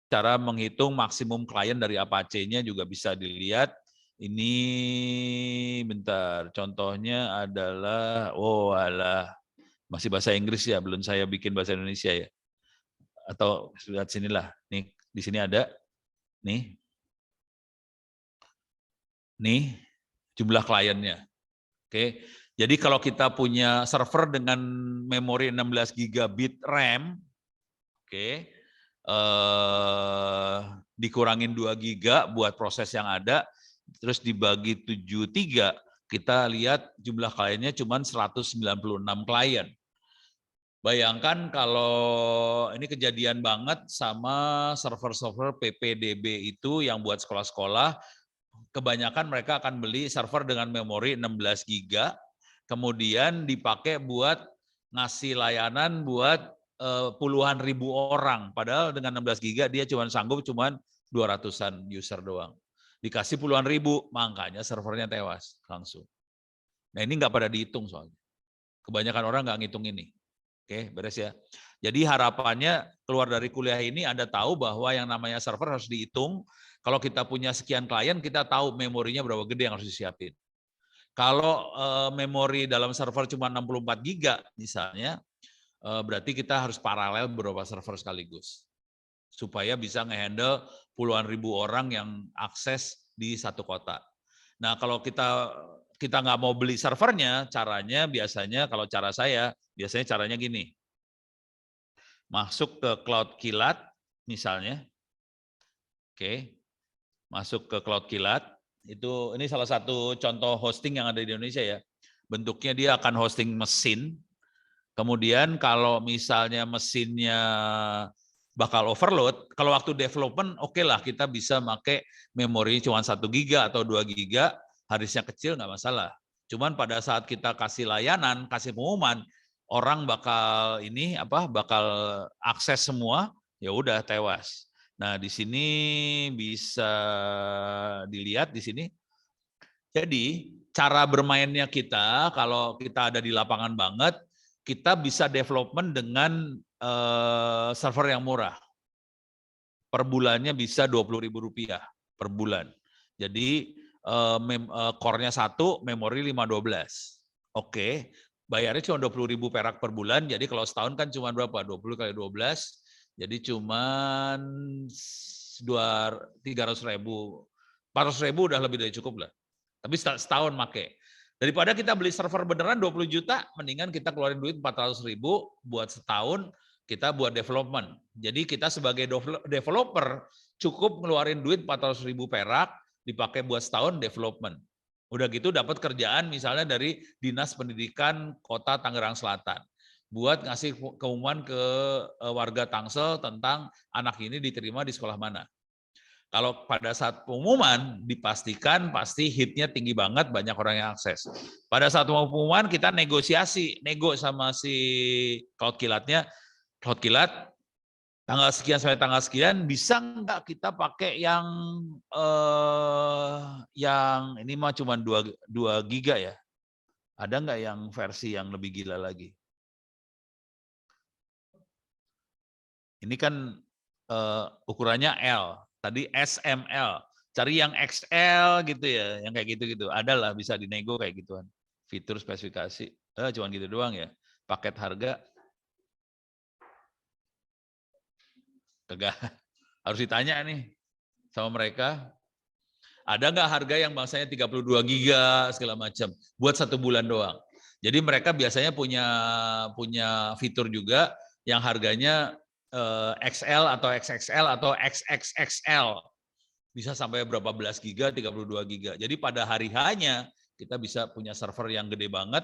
Cara menghitung maksimum klien dari Apache-nya juga bisa dilihat. Ini bentar, contohnya adalah, masih bahasa Inggris ya, belum saya bikin bahasa Indonesia ya. Atau lihat sinilah, nih di sini ada, nih jumlah kliennya. Oke, jadi kalau kita punya server dengan memori 16 gigabit RAM, oke, dikurangin 2 giga buat proses yang ada, terus dibagi 73, kita lihat jumlah kliennya cuma 196 klien. Bayangkan kalau ini kejadian banget sama server-server PPDB itu yang buat sekolah-sekolah, kebanyakan mereka akan beli server dengan memori 16 giga, kemudian dipakai buat ngasih layanan buat puluhan ribu orang, padahal dengan 16 giga dia cuma sanggup 200-an user doang. Dikasih puluhan ribu, makanya servernya tewas langsung. Nah ini nggak pada dihitung soalnya. Kebanyakan orang nggak ngitung ini. Oke, beres ya. Jadi harapannya keluar dari kuliah ini Anda tahu bahwa yang namanya server harus dihitung. Kalau kita punya sekian klien, kita tahu memorinya berapa gede yang harus disiapin. Kalau memori dalam server cuma 64 giga misalnya, berarti kita harus paralel beberapa server sekaligus. Supaya bisa ngehandle puluhan ribu orang yang akses di satu kota. Nah kalau kita nggak mau beli servernya, caranya biasanya kalau cara saya, biasanya caranya gini. Masuk ke Cloud Kilat misalnya. Oke. Masuk ke Cloud Kilat, ini salah satu contoh hosting yang ada di Indonesia ya. Bentuknya dia akan hosting mesin. Kemudian kalau misalnya mesinnya bakal overload, kalau waktu development oke lah kita bisa pakai memori cuma 1 giga atau 2 giga, harddisknya kecil nggak masalah. Cuman pada saat kita kasih layanan, kasih pengumuman, orang bakal akses semua, ya udah tewas. Nah, di sini bisa dilihat di sini. Jadi, cara bermainnya kita kalau kita ada di lapangan banget, kita bisa development dengan server yang murah. Per bulannya bisa Rp20.000 per bulan. Jadi core-nya 1, memori 512. Oke, bayarnya cuma 20.000 perak per bulan. Jadi kalau setahun kan cuma berapa? 20 kali 12. Jadi cuma 300.000. 400.000 udah lebih dari cukup lah. Tapi setahun make. Daripada kita beli server beneran 20 juta, mendingan kita keluarin duit 400.000 buat setahun, kita buat development. Jadi kita sebagai developer cukup ngeluarin duit 400.000 perak, dipakai buat setahun development. Udah gitu dapat kerjaan misalnya dari Dinas Pendidikan Kota Tangerang Selatan. Buat ngasih pengumuman ke warga Tangsel tentang anak ini diterima di sekolah mana. Kalau pada saat pengumuman dipastikan pasti hitnya tinggi banget, banyak orang yang akses. Pada saat pengumuman kita nego sama si Cloud Kilatnya, Cloud Kilat tanggal sekian sampai tanggal sekian bisa nggak kita pakai yang ini mah cuma 2 giga ya? Ada nggak yang versi yang lebih gila lagi? Ini kan ukurannya L. Tadi SML. Cari yang XL gitu ya, yang kayak gitu-gitu. Ada lah bisa dinego kayak gituan. Fitur spesifikasi. Cuman gitu doang ya. Paket harga. Kagak. Harus ditanya nih sama mereka. Ada nggak harga yang bangsanya 32 giga segala macam buat 1 bulan doang. Jadi mereka biasanya punya fitur juga yang harganya XL atau XXL atau XXXL. Bisa sampai berapa belas giga, 32 giga. Jadi pada hari hanya kita bisa punya server yang gede banget,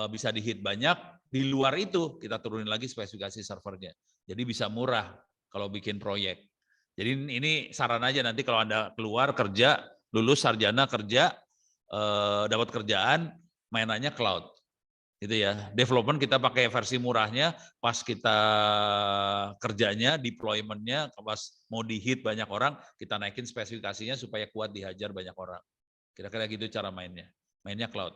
bisa di-hit banyak. Di luar itu kita turunin lagi spesifikasi servernya. Jadi bisa murah kalau bikin proyek. Jadi ini saran aja nanti kalau Anda keluar kerja, lulus sarjana kerja, dapat kerjaan, mainannya cloud. Gitu ya. Development kita pakai versi murahnya, pas kita kerjanya, deployment-nya, pas mau di-hit banyak orang, kita naikin spesifikasinya supaya kuat dihajar banyak orang. Kira-kira gitu cara mainnya. Mainnya cloud.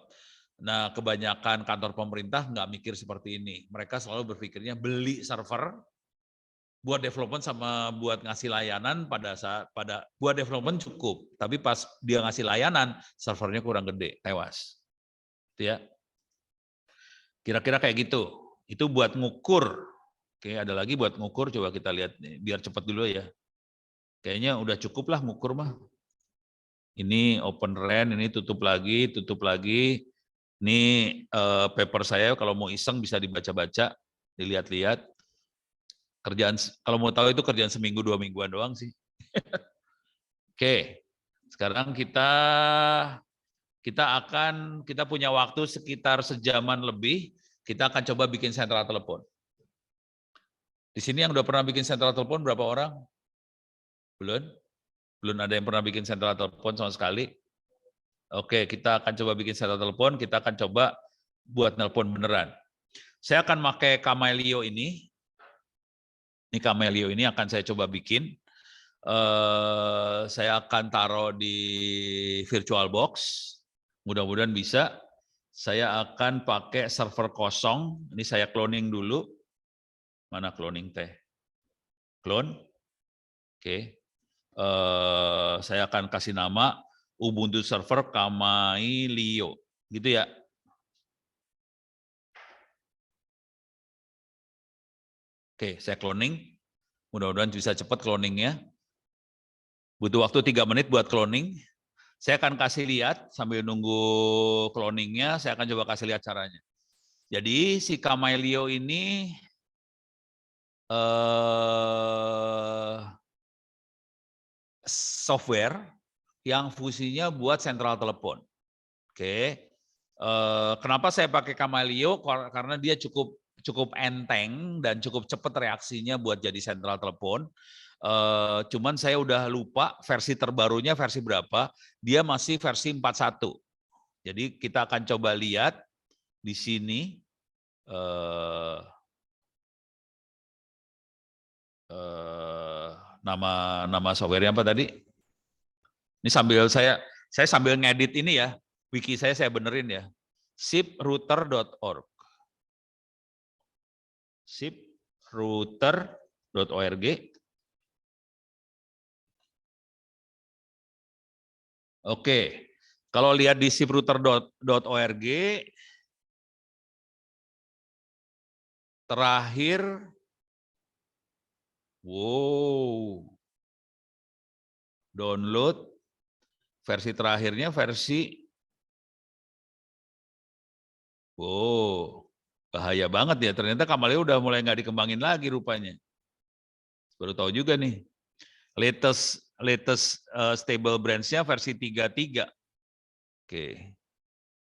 Nah, kebanyakan kantor pemerintah nggak mikir seperti ini. Mereka selalu berpikirnya beli server, buat development sama buat ngasih layanan buat development cukup, tapi pas dia ngasih layanan servernya kurang gede, tewas. Itu ya. Kira-kira kayak gitu. Itu buat ngukur. Oke, ada lagi buat ngukur, coba kita lihat nih, biar cepat dulu ya. Kayaknya udah cukup lah ngukur mah. Ini open RAN, ini tutup lagi, tutup lagi. Ini paper saya kalau mau iseng bisa dibaca-baca, dilihat-lihat. Kerjaan kalau mau tahu itu kerjaan seminggu 2 mingguan doang sih. Oke, sekarang kita punya waktu sekitar sejaman lebih. Kita akan coba bikin sentral telepon. Di sini yang udah pernah bikin sentral telepon berapa orang? Belum? Belum ada yang pernah bikin sentral telepon sama sekali. Oke, kita akan coba bikin sentral telepon. Kita akan coba buat nelpon beneran. Saya akan pakai Camelio ini. Ini Camelio ini akan saya coba bikin. Saya akan taruh di VirtualBox. Mudah-mudahan bisa. Saya akan pakai server kosong. Ini saya cloning dulu. Mana cloning teh? Clone. Oke. Saya akan kasih nama Ubuntu server Camelio. Gitu ya. Oke, saya cloning. Mudah-mudahan bisa cepat cloningnya. Butuh waktu 3 menit buat cloning. Saya akan kasih lihat sambil nunggu cloningnya, saya akan coba kasih lihat caranya. Jadi si Camelio ini software yang fungsinya buat sentral telepon. Oke. Kenapa saya pakai Camelio? Karena dia cukup enteng dan cukup cepat reaksinya buat jadi sentral telepon. Cuman saya udah lupa versi terbarunya versi berapa. Dia masih versi 41. Jadi kita akan coba lihat di sini nama softwarenya apa tadi? Ini sambil saya sambil ngedit ini ya. Wiki saya benerin ya. shiprouter.org. shiprouter.org. Oke, kalau lihat di shiprouter.org, terakhir, download, versi terakhirnya versi, bahaya banget ya, ternyata Camelio udah mulai nggak dikembangin lagi rupanya. Baru tahu juga nih, latest stable branch-nya versi 33. Oke,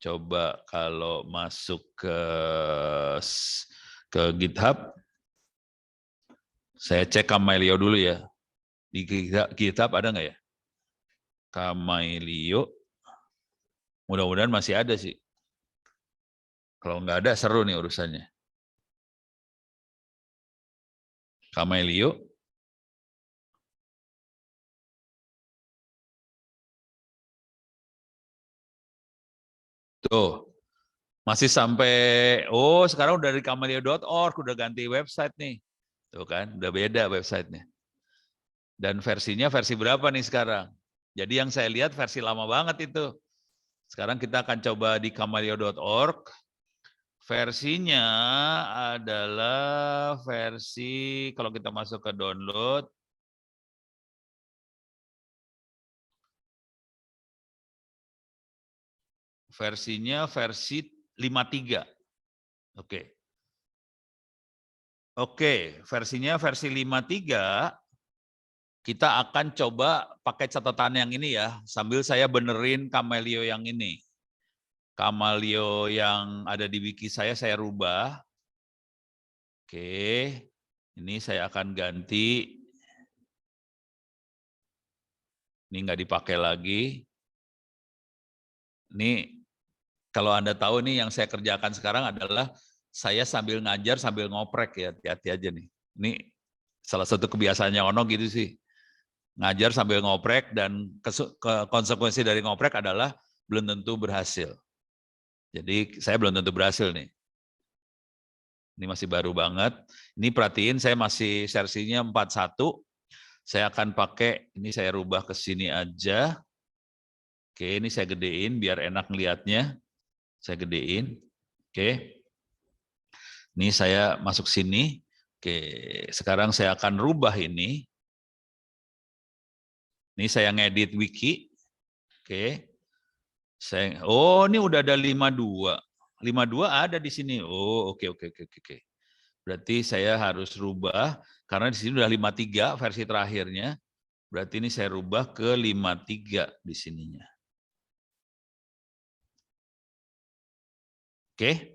coba kalau masuk ke GitHub, saya cek Camelio dulu ya. Di GitHub ada nggak ya? Camelio, mudah-mudahan masih ada sih. Kalau nggak ada, seru nih urusannya. Camelio. Tuh, masih sampai, sekarang udah dari camelio.org, udah ganti website nih. Tuh kan, udah beda websitenya. Dan versinya versi berapa nih sekarang? Jadi yang saya lihat versi lama banget itu. Sekarang kita akan coba di kamaleo.org. Versinya adalah versi, kalau kita masuk ke download, versinya versi 53. Oke. Oke, versinya versi 53. Kita akan coba pakai catatan yang ini ya, sambil saya benerin Kamaleo yang ini. Kamaleo yang ada di wiki saya rubah. Oke, ini saya akan ganti. Ini nggak dipakai lagi. Ini kalau Anda tahu nih yang saya kerjakan sekarang adalah saya sambil ngajar sambil ngoprek ya, hati-hati aja nih. Ini salah satu kebiasaannya Ono gitu sih. Ngajar sambil ngoprek dan konsekuensi dari ngoprek adalah belum tentu berhasil. Jadi saya belum tentu berhasil nih. Ini masih baru banget. Ini perhatiin saya masih versinya 41. Saya akan pakai, ini saya rubah ke sini aja. Oke, ini saya gedein biar enak ngelihatnya. Saya gedein. Oke. Ini saya masuk sini. Oke, sekarang saya akan rubah ini. Ini saya ngedit wiki. Oke. Oh, ini udah ada 52. 52 ada di sini. Oh, oke. Berarti saya harus rubah karena di sini udah 53 versi terakhirnya. Berarti ini saya rubah ke 53 di sininya. Oke.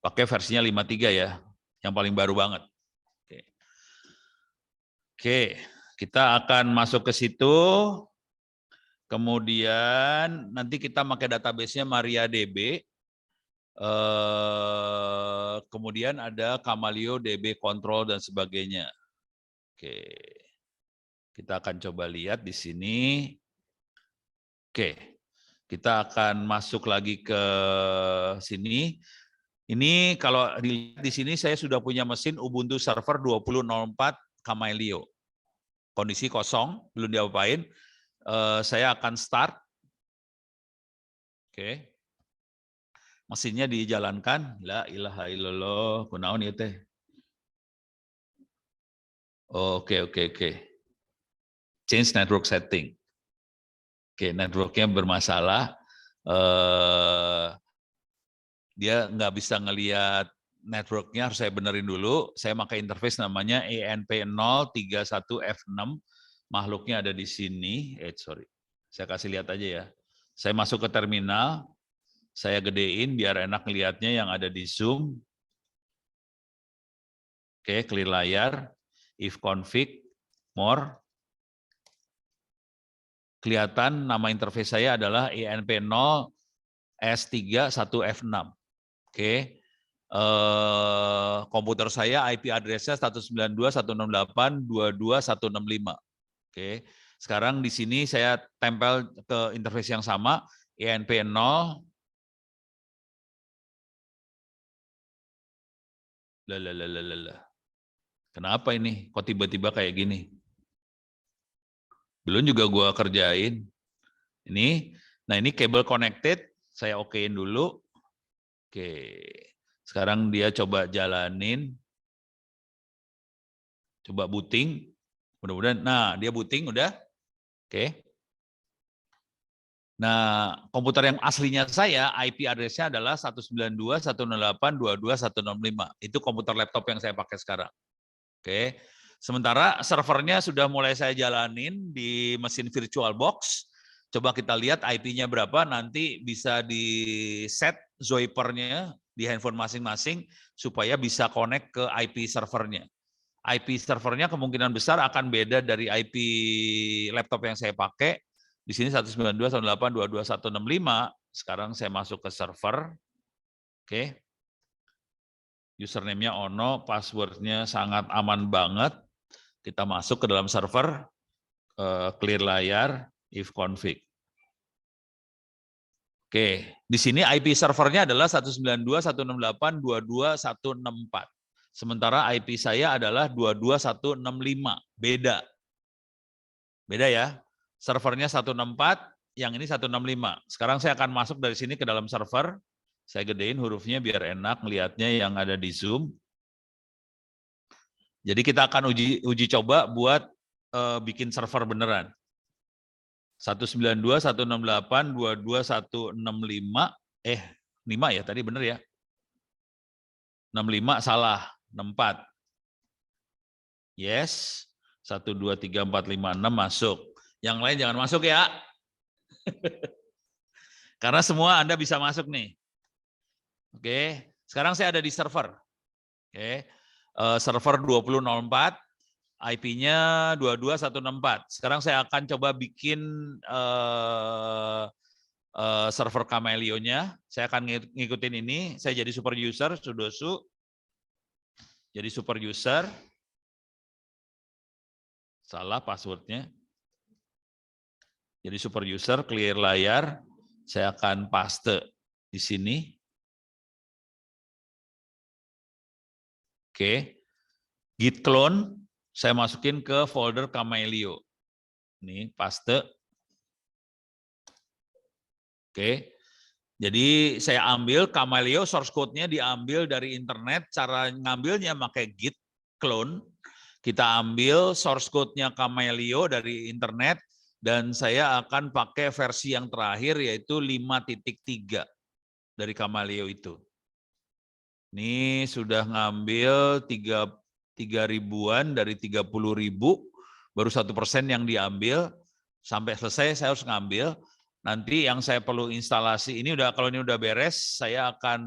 Pakai versinya 53 ya, yang paling baru banget. Oke, kita akan masuk ke situ. Kemudian nanti kita pakai database-nya MariaDB. Kemudian ada Kamaleo DB Control dan sebagainya. Oke, kita akan coba lihat di sini. Oke, kita akan masuk lagi ke sini. Ini kalau dilihat di sini saya sudah punya mesin Ubuntu Server 20.04 Kamaleo. Kondisi kosong, belum diapain. Saya akan start. Oke. Mesinnya dijalankan. La ilaha illallah. Kunaon ieu teh? Oke. Change network setting. Oke, networknya bermasalah. Dia nggak bisa ngelihat networknya, harus saya benerin dulu. Saya pakai interface namanya ENP031F6. Makhluknya ada di sini. Sorry. Saya kasih lihat aja ya. Saya masuk ke terminal. Saya gedein biar enak lihatnya yang ada di Zoom. Oke, clear layar. If config, more. Kelihatan nama interface saya adalah ENP0S31F6. Oke. Komputer saya IP address-nya 192.168.22.165. Oke. Sekarang di sini saya tempel ke interface yang sama, ENP0. Kenapa ini? Kok tiba-tiba kayak gini? Belum juga gua kerjain. Ini, nah ini kabel connected, saya okein dulu. Oke. Sekarang dia coba jalanin. Coba booting. Mudah-mudahan, nah dia booting udah. Oke. Nah, komputer yang aslinya saya, IP address-nya adalah 192.168.22.165. Itu komputer laptop yang saya pakai sekarang. Oke. Sementara servernya sudah mulai saya jalanin di mesin VirtualBox. Coba kita lihat IP-nya berapa, nanti bisa di-set Zoiper-nya di handphone masing-masing supaya bisa connect ke IP servernya. IP servernya kemungkinan besar akan beda dari IP laptop yang saya pakai. Di sini 192.168.22.165. Sekarang saya masuk ke server. Oke. Username-nya Ono, password-nya sangat aman banget. Kita masuk ke dalam server, clear layar, if config. Oke, di sini IP servernya adalah 192.168.22.164. Sementara IP saya adalah 22.165. Beda. Beda ya. servernya 164, yang ini 165. Sekarang saya akan masuk dari sini ke dalam server. Saya gedein hurufnya biar enak melihatnya yang ada di Zoom. Jadi kita akan uji coba buat bikin server beneran. 192, 168, 22, 165, 5 ya tadi bener ya. 65 salah, 64. Yes, 1, 2, 3, 4, 5, 6 masuk. Yang lain jangan masuk ya. Karena semua Anda bisa masuk nih. Oke, sekarang saya ada di server. Oke, server 2004, IP-nya 22164. Sekarang saya akan coba bikin server Camelio-nya. Saya akan ngikutin ini. Saya jadi super user, sudosu. Jadi super user. Salah passwordnya. Jadi super user, clear layar. Saya akan paste di sini. Oke. Git clone, saya masukin ke folder Camelio. Ini paste. Oke. Jadi saya ambil Camelio, source code-nya diambil dari internet. Cara ngambilnya pakai git clone. Kita ambil source code-nya Camelio dari internet. Dan saya akan pakai versi yang terakhir yaitu 5.3 dari Camelio itu. Ini sudah ngambil 3.000-an dari 30.000, baru 1% yang diambil. Sampai selesai saya harus ngambil. Nanti yang saya perlu instalasi ini kalau ini udah beres, saya akan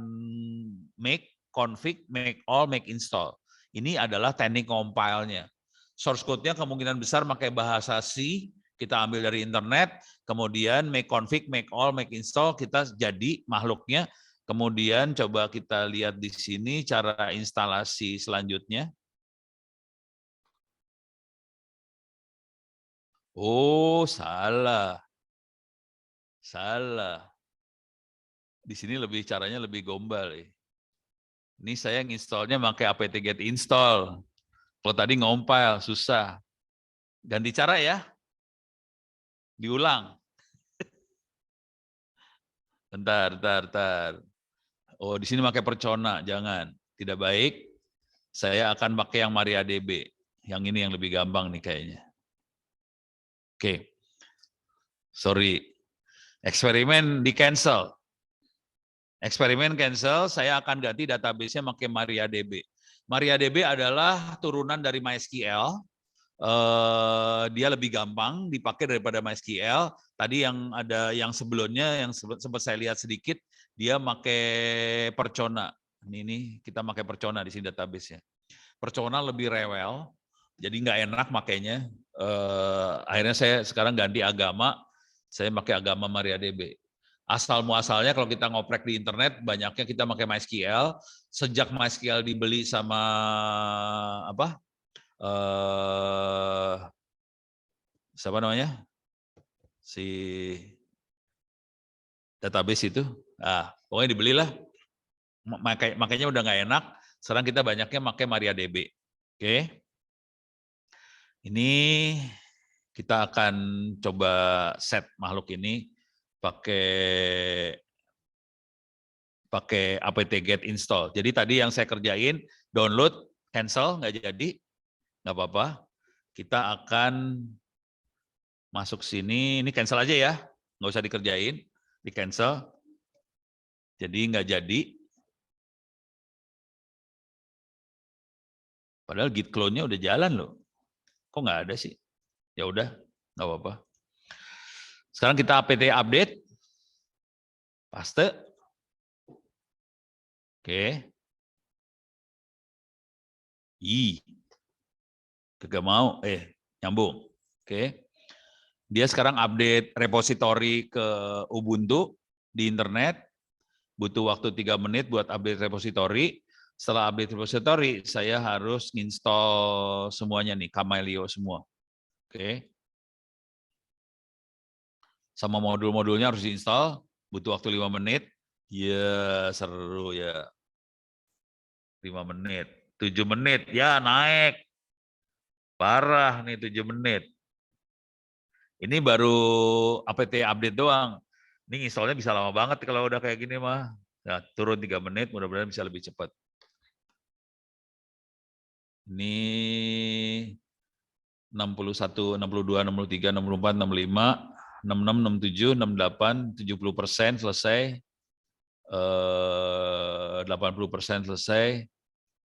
make config, make all, make install. Ini adalah teknik compile-nya. Source code-nya kemungkinan besar pakai bahasa C, kita ambil dari internet, kemudian make config, make all, make install, kita jadi makhluknya. Kemudian coba kita lihat di sini cara instalasi selanjutnya. Oh, salah. Salah. Di sini caranya lebih gombal. Ini saya nginstallnya pakai apt-get install. Kalau tadi ngompil, susah. Ganti cara ya. Diulang. Bentar. Oh, di sini pakai Percona, jangan. Tidak baik. Saya akan pakai yang MariaDB. Yang ini yang lebih gampang nih kayaknya. Oke. Sorry. Eksperimen di cancel. Eksperimen cancel, saya akan ganti database-nya pakai MariaDB. MariaDB adalah turunan dari MySQL. Dia lebih gampang dipakai daripada MySQL. Tadi yang sebelumnya yang sempat saya lihat sedikit, dia pakai Percona. Ini kita pakai Percona di sini database-nya. Percona lebih rewel, jadi nggak enak makainya. Akhirnya saya sekarang ganti agama, saya pakai agama MariaDB. Asal muasalnya kalau kita ngoprek di internet, banyaknya kita pakai MySQL. Sejak MySQL dibeli sama siapa namanya? Si database itu. Pokoknya dibelilah. Makanya udah nggak enak. Sekarang kita banyaknya pakai MariaDB. Oke. Ini kita akan coba set makhluk ini pakai apt-get install. Jadi tadi yang saya kerjain, download, cancel, nggak jadi, nggak apa-apa. Kita akan masuk sini, ini cancel aja ya, nggak usah dikerjain, di cancel. Jadi nggak jadi. Padahal git clone-nya udah jalan loh. Kok nggak ada sih? Ya udah, nggak apa-apa. Sekarang kita apt update, paste. Oke. Kagak mau, nyambung. Oke. Dia sekarang update repository ke Ubuntu di internet. Butuh waktu 3 menit buat update repository. Setelah update repository, saya harus install semuanya nih, Camelio semua. Oke. Sama modul-modulnya harus diinstal, butuh waktu 5 menit. Ya, seru ya. 5 menit. 7 menit, ya naik. Parah nih 7 menit. Ini baru apt update doang. Ini installnya bisa lama banget kalau udah kayak gini mah. Nah, turun 3 menit, mudah-mudahan bisa lebih cepat. Ini 61, 62, 63, 64, 65, 66, 67, 68, 70% selesai. 80% selesai.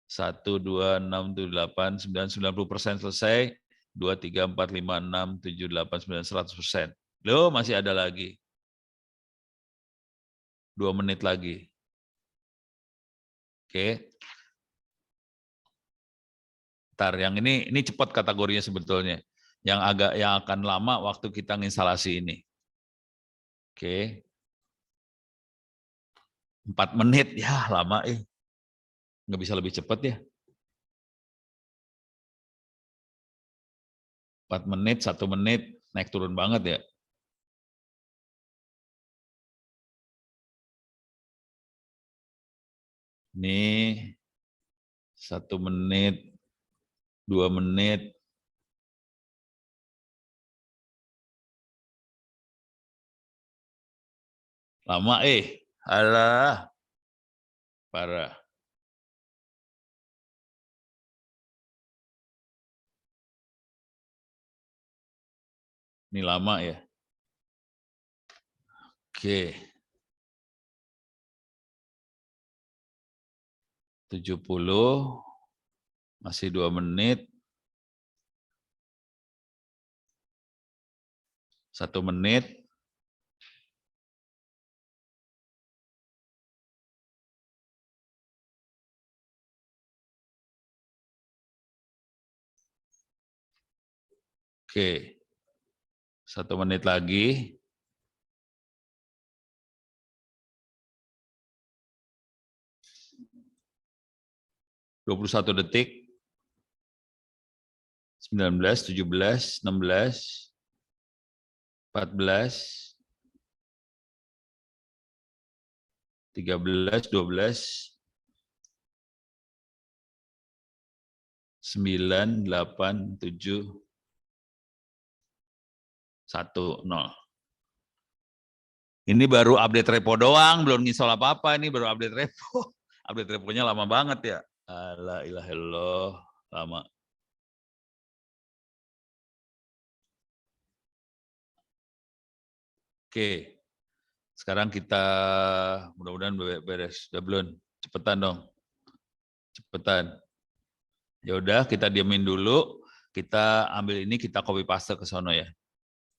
1, 2, 6, 7, 8, 9, 90% selesai. 2, 3, 4, 5, 6, 7, 8, 9, 100%. Loh, masih ada lagi. 2 menit lagi. Oke. Ntar, yang ini cepat kategorinya sebetulnya. Yang akan lama waktu kita instalasi ini. Oke. 4 menit, ya lama nggak bisa lebih cepat ya. 4 menit, 1 menit, naik turun banget ya. Ini 1 menit, 2 menit. Lama alah. Parah. Ini lama ya. Oke. 70, masih 2 menit. 1 menit. Oke. 1 menit lagi. 21 detik. 19, 17, 16, 14, 13, 12, 9, 8, 7, 1, 0. Ini baru update repo doang, belum install apa-apa. Ini baru update repo. Update reponya lama banget ya. La ilaha illallah, lama. Oke. Sekarang kita mudah-mudahan beres. Udah belum? Cepetan dong. Cepetan. Ya udah, kita diamin dulu. Kita ambil ini, kita copy paste ke sono ya.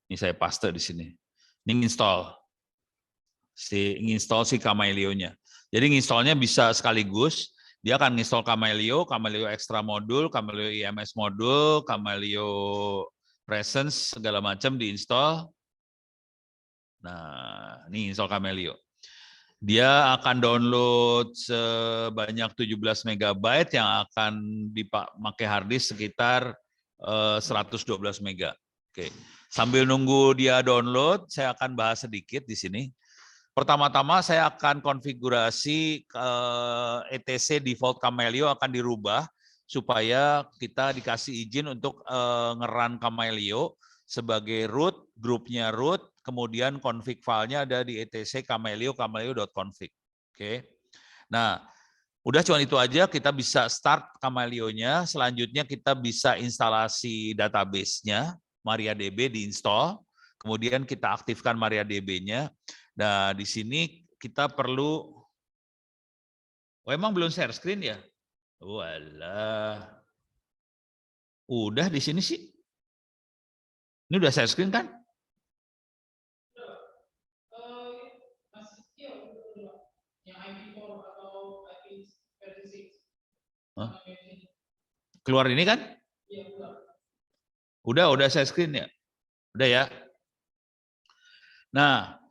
Ini saya paste di sini. Ini install si Kamailio-nya. Jadi installnya bisa sekaligus. Dia akan install Kamailio, Kamailio Extra modul, Kamailio IMS modul, Kamailio Presence segala macam diinstal. Nah, ini install Kamailio. Dia akan download sebanyak 17 MB yang akan dipakai harddisk sekitar 112 MB. Oke. Sambil nunggu dia download, saya akan bahas sedikit di sini. Pertama-tama saya akan konfigurasi ETC default Kamailio akan dirubah supaya kita dikasih izin untuk nge-run Kamailio sebagai root, grupnya root, kemudian config filenya ada di etc kamailio.config. Oke. Nah, udah cuma itu aja, kita bisa start Kamailio-nya. Selanjutnya kita bisa instalasi database-nya, MariaDB diinstal. Kemudian kita aktifkan MariaDB-nya. Nah, di sini kita perlu, emang belum share screen ya? Walah. Udah di sini sih. Ini udah share screen kan? Keluar ini kan? Udah share screen ya? Udah ya? Nah,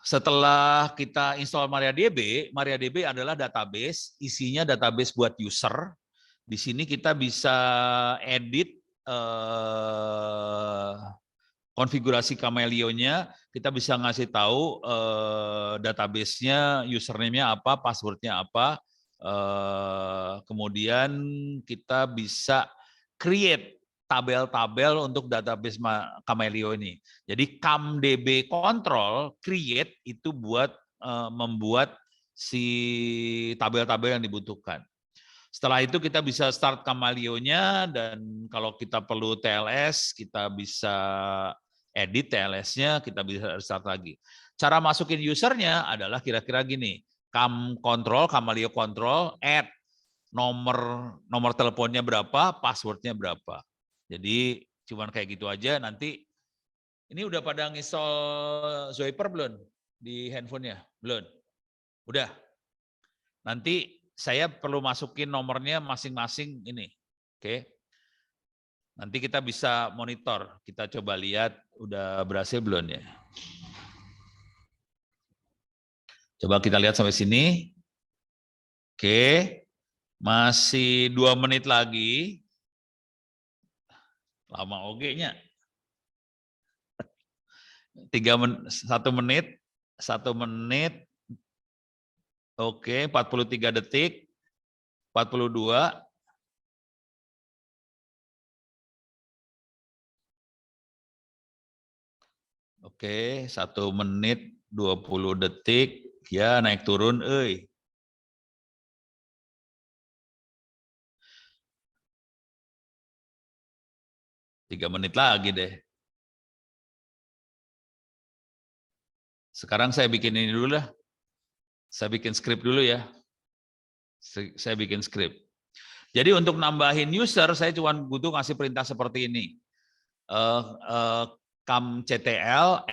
setelah kita install MariaDB adalah database, isinya database buat user. Di sini kita bisa edit konfigurasi Kamailio-nya, kita bisa ngasih tahu database-nya, username-nya apa, password-nya apa, kemudian kita bisa create tabel-tabel untuk database Camelio ini. Jadi CamDB control create itu buat membuat si tabel-tabel yang dibutuhkan. Setelah itu kita bisa start Camelio-nya, dan kalau kita perlu TLS, kita bisa edit TLS-nya, kita bisa start lagi. Cara masukin usernya adalah kira-kira gini, Camelio control, add nomor teleponnya berapa, passwordnya berapa. Jadi cuman kayak gitu aja. Nanti ini udah pada nginstall Zoiper belum di handphonenya? Belum? Udah. Nanti saya perlu masukin nomornya masing-masing ini. Oke. Nanti kita bisa monitor. Kita coba lihat udah berhasil belum ya. Coba kita lihat sampai sini. Oke. Masih 2 menit lagi. Lama oge-nya. 1 menit. 1 menit. Oke, 43 detik. 42. Oke, 1 menit 20 detik. Ya, naik turun, euy. 3 menit lagi deh. Sekarang saya bikin ini dulu lah. Saya bikin skrip dulu ya. Saya bikin skrip. Jadi untuk nambahin user, saya cuma butuh ngasih perintah seperti ini. CamCTL,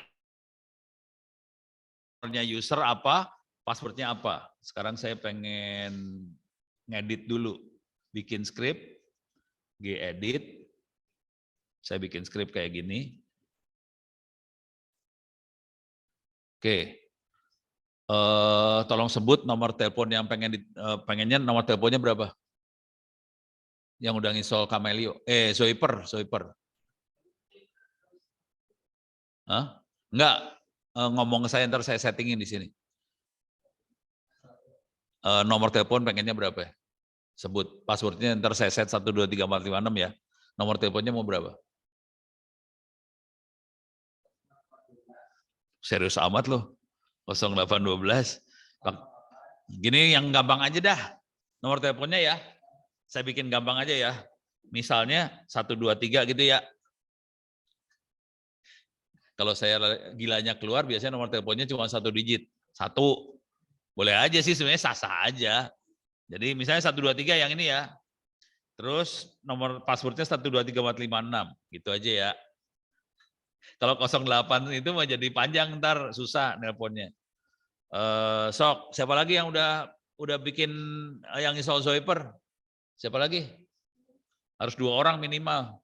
user apa, passwordnya apa. Sekarang saya pengen ngedit dulu. Bikin skrip, gedit. Saya bikin skrip kayak gini. Oke. Tolong sebut nomor telepon yang pengennya nomor teleponnya berapa? Yang udah nginstall Camelio. Zoiper. Hah? Enggak. Ngomong ke saya, ntar saya settingin di sini. Nomor telepon pengennya berapa ya? Sebut. Passwordnya ntar saya set 123456 ya. Nomor teleponnya mau berapa? Serius amat loh. 0812. Gini yang gampang aja dah. Nomor teleponnya ya. Saya bikin gampang aja ya. Misalnya 123 gitu ya. Kalau saya gilanya keluar, biasanya nomor teleponnya cuma 1 digit. 1. Boleh aja sih, sebenarnya sah-sah aja. Jadi misalnya 123 yang ini ya. Terus nomor passwordnya 123456. Gitu aja ya. Kalau 08 itu mau jadi panjang, ntar susah nelponnya. Sok, siapa lagi yang udah bikin yang install Zoiper? Siapa lagi? Harus 2 orang minimal.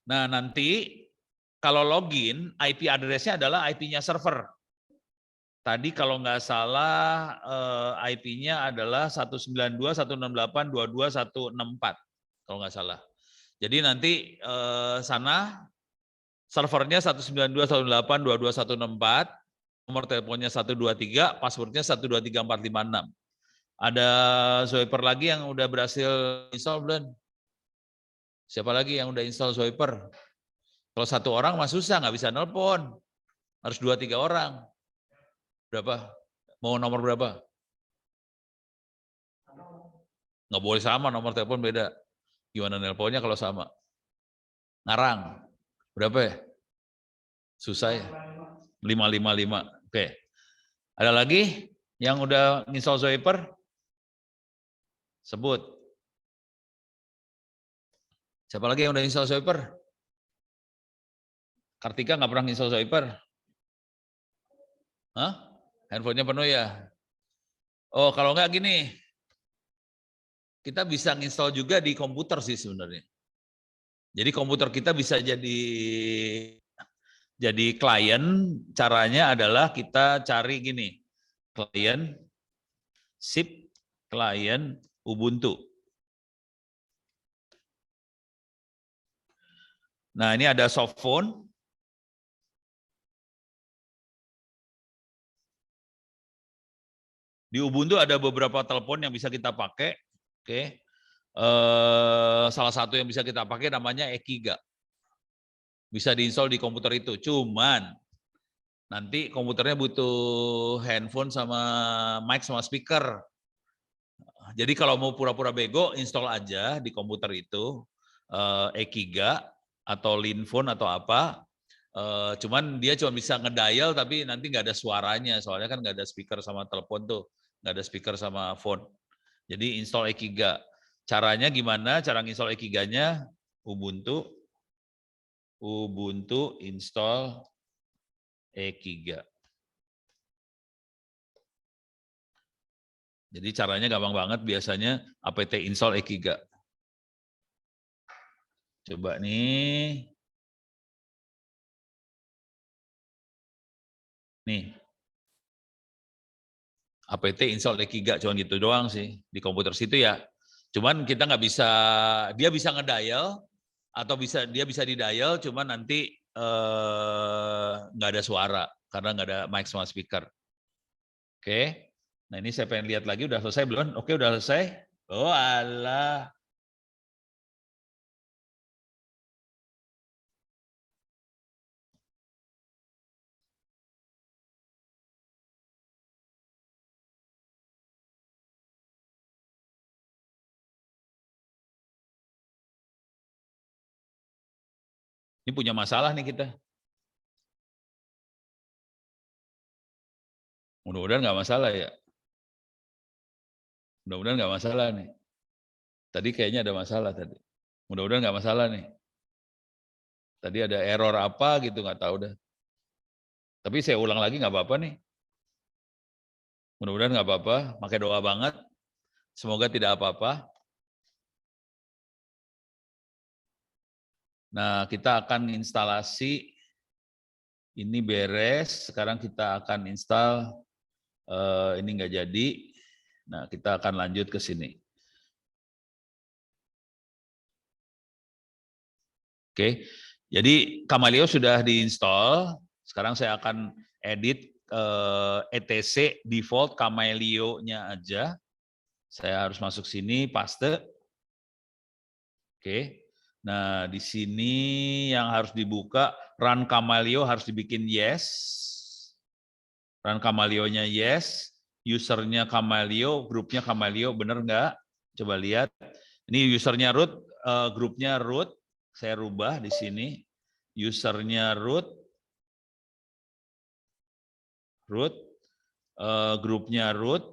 Nah, nanti kalau login, IP address-nya adalah IP-nya server. Tadi kalau nggak salah IP-nya adalah 192.168.22.164 kalau nggak salah. Jadi nanti sana servernya 192.168.22.164, nomor teleponnya 123, passwordnya 123456. Ada Zoiper lagi yang udah berhasil install belum? Siapa lagi yang udah install Zoiper? Kalau 1 orang mah susah, nggak bisa nelpon. Harus 2-3 orang. Berapa? Mau nomor berapa? Nggak boleh sama, nomor telepon beda. Gimana nelponnya kalau sama? Ngarang. Berapa ya? Susah ya? 555. Oke. Ada lagi yang udah install Zoiper? Sebut. Siapa lagi yang udah install Zoiper? Kartika nggak pernah install Zoiper? Hah? Handphonenya penuh ya? Oh, kalau nggak gini, kita bisa nginstall juga di komputer sih sebenarnya. Jadi komputer kita bisa jadi klien. Caranya adalah kita cari gini, klien, zip, klien, Ubuntu. Nah, ini ada soft phone. Di Ubuntu ada beberapa telepon yang bisa kita pakai. Oke. salah satu yang bisa kita pakai namanya Ekiga. Bisa diinstal di komputer itu. Cuman nanti komputernya butuh handphone sama mic sama speaker. Jadi kalau mau pura-pura bego, install aja di komputer itu Ekiga atau Linphone atau apa. Cuman dia cuma bisa ngedial tapi nanti nggak ada suaranya, soalnya kan nggak ada speaker sama telepon tuh, nggak ada speaker sama phone. Jadi install Ekiga. Caranya gimana? Cara install Ekiganya Ubuntu install Ekiga. Jadi caranya gampang banget, biasanya apt install Ekiga. Coba nih. Nih. apt install Ekiga, cuma gitu doang sih di komputer situ ya. Cuman kita nggak bisa, dia bisa ngedial atau dia bisa didial, cuman nanti nggak ada suara karena nggak ada mic sama speaker. Oke, nah ini saya pengen lihat lagi, udah selesai belum? Oke, udah selesai. Oh alah. Ini punya masalah nih kita. Mudah-mudahan nggak masalah ya. Mudah-mudahan nggak masalah nih. Tadi kayaknya ada masalah tadi. Mudah-mudahan nggak masalah nih. Tadi ada error apa gitu, nggak tahu dah. Tapi saya ulang lagi nggak apa-apa nih. Mudah-mudahan nggak apa-apa. Pakai doa banget. Semoga tidak apa-apa. Nah, kita akan instalasi. Ini beres. Sekarang kita akan install. Ini nggak jadi. Nah, kita akan lanjut ke sini. Oke, jadi Kamaleo sudah diinstal. Sekarang saya akan edit etc default Kamaleo-nya aja. Saya harus masuk sini, paste. Oke. Nah, di sini yang harus dibuka, run Kamaleo harus dibikin yes. Run Kamaleo-nya yes. Usernya Kamaleo, grupnya Kamaleo, bener nggak? Coba lihat. Ini usernya root, grupnya root. Saya rubah di sini. Usernya root, grupnya root.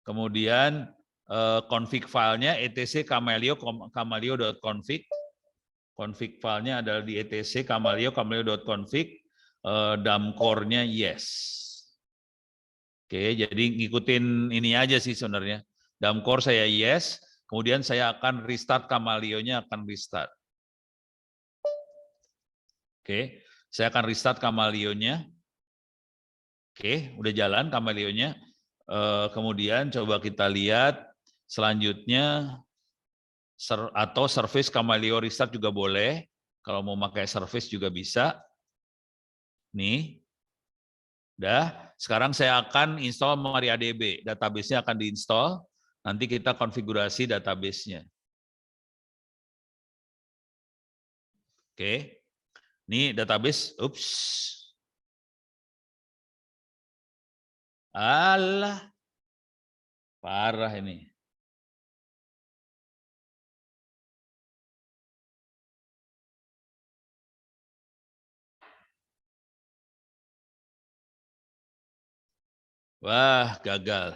Kemudian config filenya etc kamaleo.config. Config filenya adalah di etc kamaleo.config. Damcore-nya yes. Oke, jadi ngikutin ini aja sih sebenarnya. Damcore saya yes, kemudian saya akan restart Kamaleo-nya akan restart. Oke, saya akan restart Kamaleo-nya. Oke, udah jalan Kamaleo-nya. Kemudian coba kita lihat selanjutnya atau service Kamaleo restart juga boleh. Kalau mau pakai service juga bisa. Nih. Udah, sekarang saya akan install MariaDB. Database-nya akan diinstal. Nanti kita konfigurasi database-nya. Oke. Ini database, ups. Alah. Parah ini. Wah, gagal.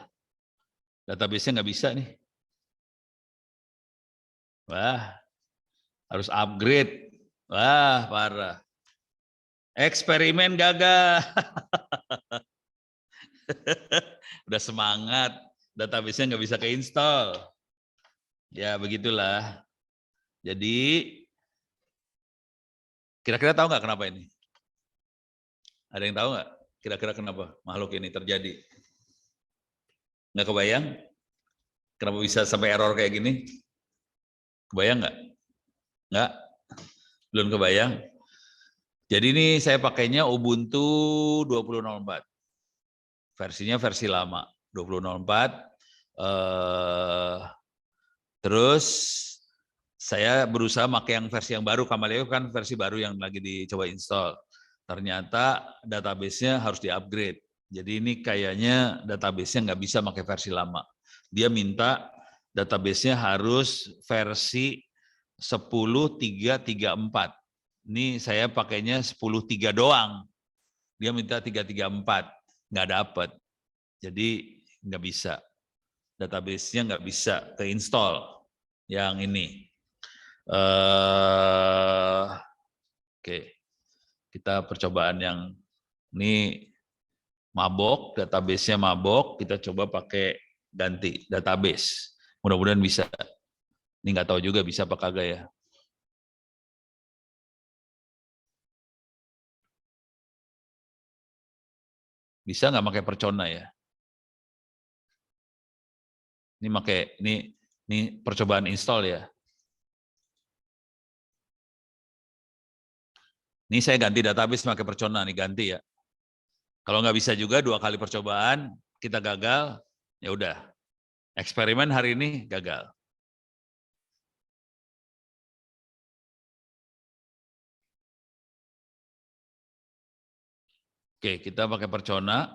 Database-nya nggak bisa nih. Wah, harus upgrade. Wah, parah. Eksperimen gagal. Udah semangat, database-nya nggak bisa keinstall. Ya, begitulah. Jadi, kira-kira tahu nggak kenapa ini? Ada yang tahu nggak? Kira-kira kenapa makhluk ini terjadi? Nggak kebayang? Kenapa bisa sampai error kayak gini? Kebayang nggak? Nggak? Belum kebayang? Jadi ini saya pakainya Ubuntu 20.04. Versinya versi lama. 2004. Terus saya berusaha pakai yang versi yang baru. Kamaleo kan versi baru yang lagi dicoba install. Ternyata database-nya harus di-upgrade. Jadi ini kayaknya database-nya nggak bisa pakai versi lama. Dia minta database-nya harus versi 10.334. Ini saya pakainya 10.3 doang. Dia minta 334, nggak dapat. Jadi nggak bisa. Database-nya nggak bisa ke-install yang ini. Oke, kita percobaan yang ini mabok, database-nya mabok, kita coba pakai ganti database. Mudah-mudahan bisa. Ini nggak tahu juga bisa apa kagak ya. Bisa nggak pakai Percona ya? Ini pakai ini percobaan install ya. Ini saya ganti database pakai Percona nih, ganti ya. Kalau nggak bisa juga 2 kali percobaan, kita gagal, ya udah. Eksperimen hari ini gagal. Oke, kita pakai Percona.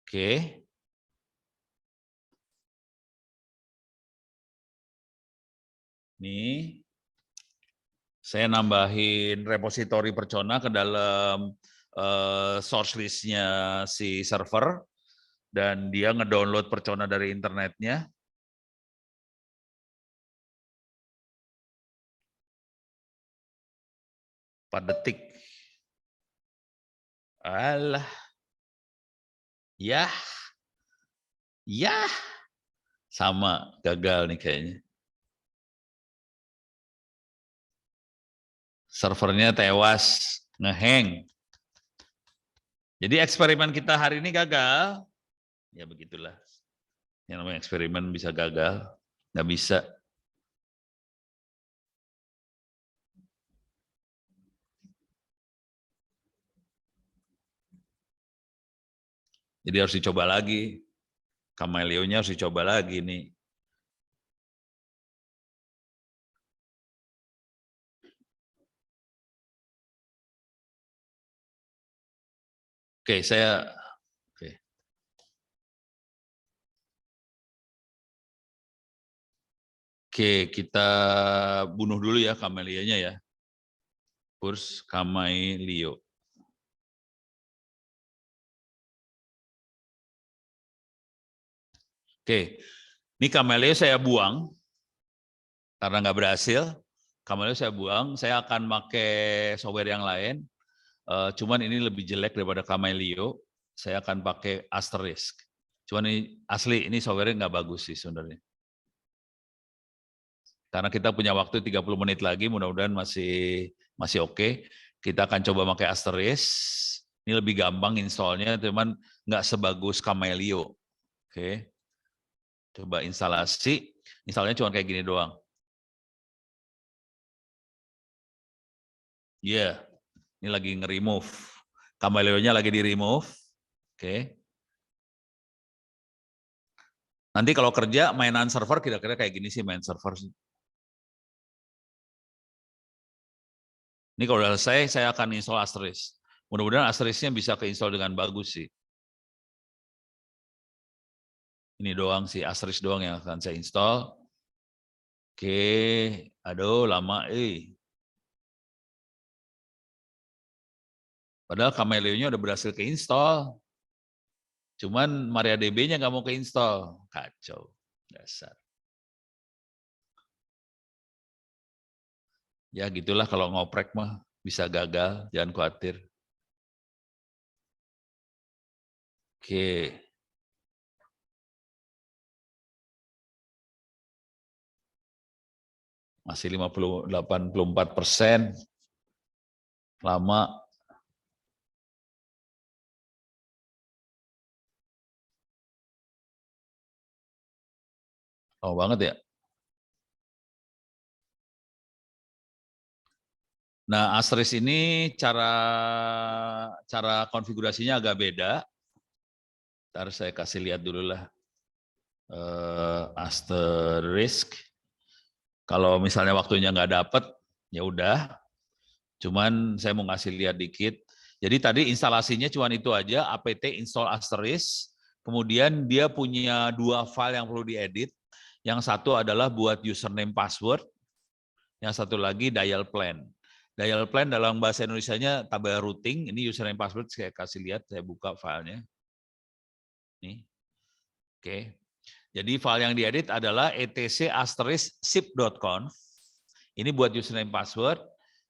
Oke. Nih, saya nambahin repositori Percona ke dalam source list-nya si server, dan dia ngedownload Percona dari internetnya. 4 detik. Alah. Ya. Sama, gagal nih kayaknya. Servernya tewas, ngehang. Jadi eksperimen kita hari ini gagal. Ya begitulah. Yang namanya eksperimen bisa gagal, nggak bisa. Jadi harus dicoba lagi. Kameleonya harus dicoba lagi nih. Oke, Oke, kita bunuh dulu ya Kameleonya ya. Purs Kameleo. Oke, ini Kameleo saya buang karena nggak berhasil. Kameleo saya buang, saya akan pakai software yang lain. Cuman ini lebih jelek daripada Kameleo. Saya akan pakai Asterisk. Cuman ini asli, ini software-nya nggak bagus sih sebenarnya. Karena kita punya waktu 30 menit lagi, mudah-mudahan masih oke. Kita akan coba pakai Asterisk. Ini lebih gampang installnya, cuman nggak sebagus Kameleo. Oke. Coba instalasi. Instalnya cuma kayak gini doang. Iya, ini lagi nge-remove. Kameleo-nya lagi di-remove. Oke. Nanti kalau kerja mainan server kira-kira kayak gini sih main server. Ini kalau udah selesai, saya akan install Asterisk. Mudah-mudahan Asterisknya bisa keinstall dengan bagus sih. Ini doang sih, Asterisk doang yang akan saya install. Oke, aduh lama. Padahal Kameleo-nya udah berhasil keinstall. Cuman MariaDB-nya nggak mau keinstall. Kacau, dasar. Ya gitulah kalau ngoprek mah bisa gagal, jangan khawatir. Oke. Masih 84%. Lama. Oh banget ya. Nah, Asterisk ini cara konfigurasinya agak beda. Ntar saya kasih lihat dulu lah. Asterisk. Kalau misalnya waktunya nggak dapet, ya udah. Cuman saya mau ngasih lihat dikit. Jadi tadi instalasinya cuma itu aja, apt install Asterisk. Kemudian dia punya 2 file yang perlu diedit. Yang satu adalah buat username password, yang satu lagi dial plan. Dial plan dalam bahasa Indonesianya tabel routing. Ini username password saya kasih lihat, saya buka filenya. Nih. Oke. Jadi file yang diedit adalah etc*sip.conf. Ini buat username password.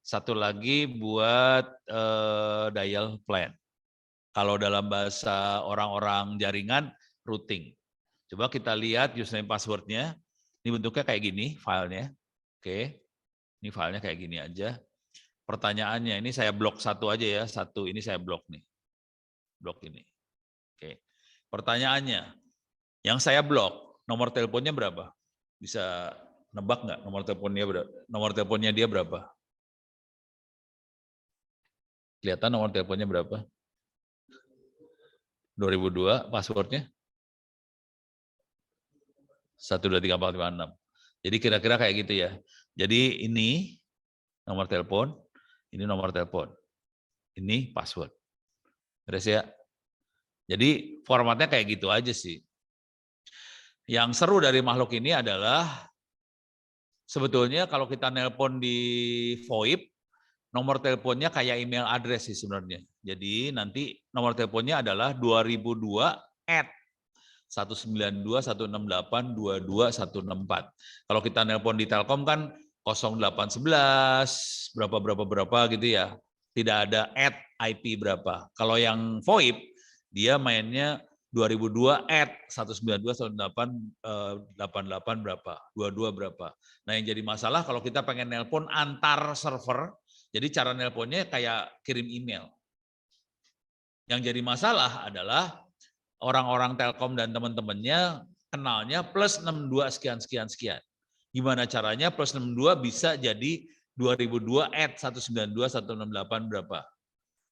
Satu lagi buat dial plan. Kalau dalam bahasa orang-orang jaringan, routing. Coba kita lihat username passwordnya. Ini bentuknya kayak gini filenya. Oke. Ini filenya kayak gini aja. Pertanyaannya, ini saya blok satu aja ya. Satu ini saya blok nih. Blok ini. Oke. Pertanyaannya, yang saya blok, nomor teleponnya berapa? Bisa nebak nggak nomor teleponnya berapa? Nomor teleponnya dia berapa? Kelihatan nomor teleponnya berapa? 2002, passwordnya? 1234556. Jadi kira-kira kayak gitu ya. Jadi ini nomor telepon, ini nomor telepon. Ini password. Beres ya? Jadi formatnya kayak gitu aja sih. Yang seru dari makhluk ini adalah sebetulnya kalau kita nelpon di VoIP, nomor teleponnya kayak email address sih sebenarnya. Jadi nanti nomor teleponnya adalah 2002 @ 192.168.22.164. Kalau kita nelpon di Telkom kan 0811 berapa gitu ya. Tidak ada @IP berapa. Kalau yang VoIP dia mainnya 2002 @192.168.88 berapa, 22 berapa. Nah yang jadi masalah kalau kita pengen nelpon antar server, jadi cara nelponnya kayak kirim email. Yang jadi masalah adalah orang-orang Telkom dan teman-temannya kenalnya plus 62 sekian. Gimana caranya plus 62 bisa jadi 2002 @192.168 berapa.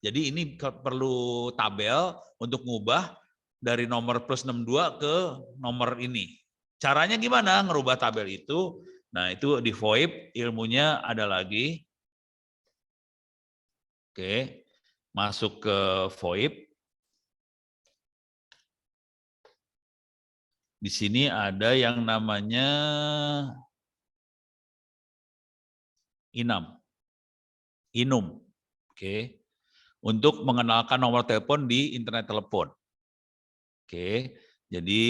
Jadi ini perlu tabel untuk ngubah dari nomor plus 62 ke nomor ini. Caranya gimana ngerubah tabel itu? Nah itu di VoIP ilmunya ada lagi. Oke, masuk ke VoIP. Di sini ada yang namanya INUM. Oke. Untuk mengenalkan nomor telepon di internet telepon. Oke. Jadi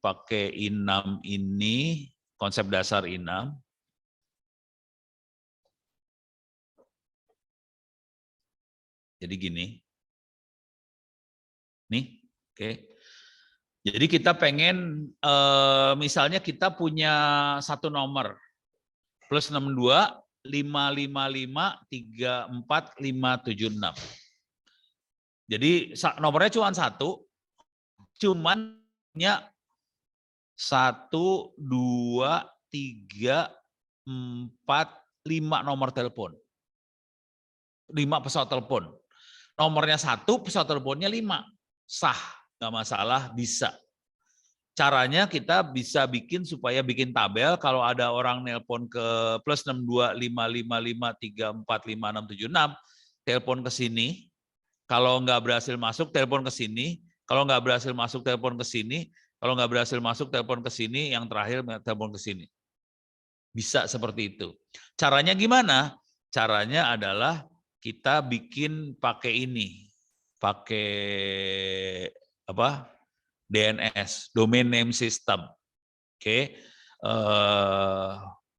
pakai INAM ini, konsep dasar INAM. Jadi gini. Nih, oke. Jadi kita pengen misalnya kita punya satu nomor plus 62 555 34 576. Jadi nomornya cuma satu, cuman punya 1 2 3 4 5 nomor telepon. 5 pesawat telepon. Nomornya 1, pesawat teleponnya 5. Sah, nggak masalah, bisa. Caranya kita bisa bikin supaya bikin tabel kalau ada orang nelpon ke plus 62 555 34 5676, telepon ke sini. Kalau nggak berhasil masuk, telepon ke sini. Kalau nggak berhasil masuk, telepon ke sini. Kalau nggak berhasil masuk, telepon ke sini. Yang terakhir, telepon ke sini. Bisa seperti itu. Caranya gimana? Caranya adalah kita bikin pakai ini. Pakai apa? DNS, Domain Name System. Oke.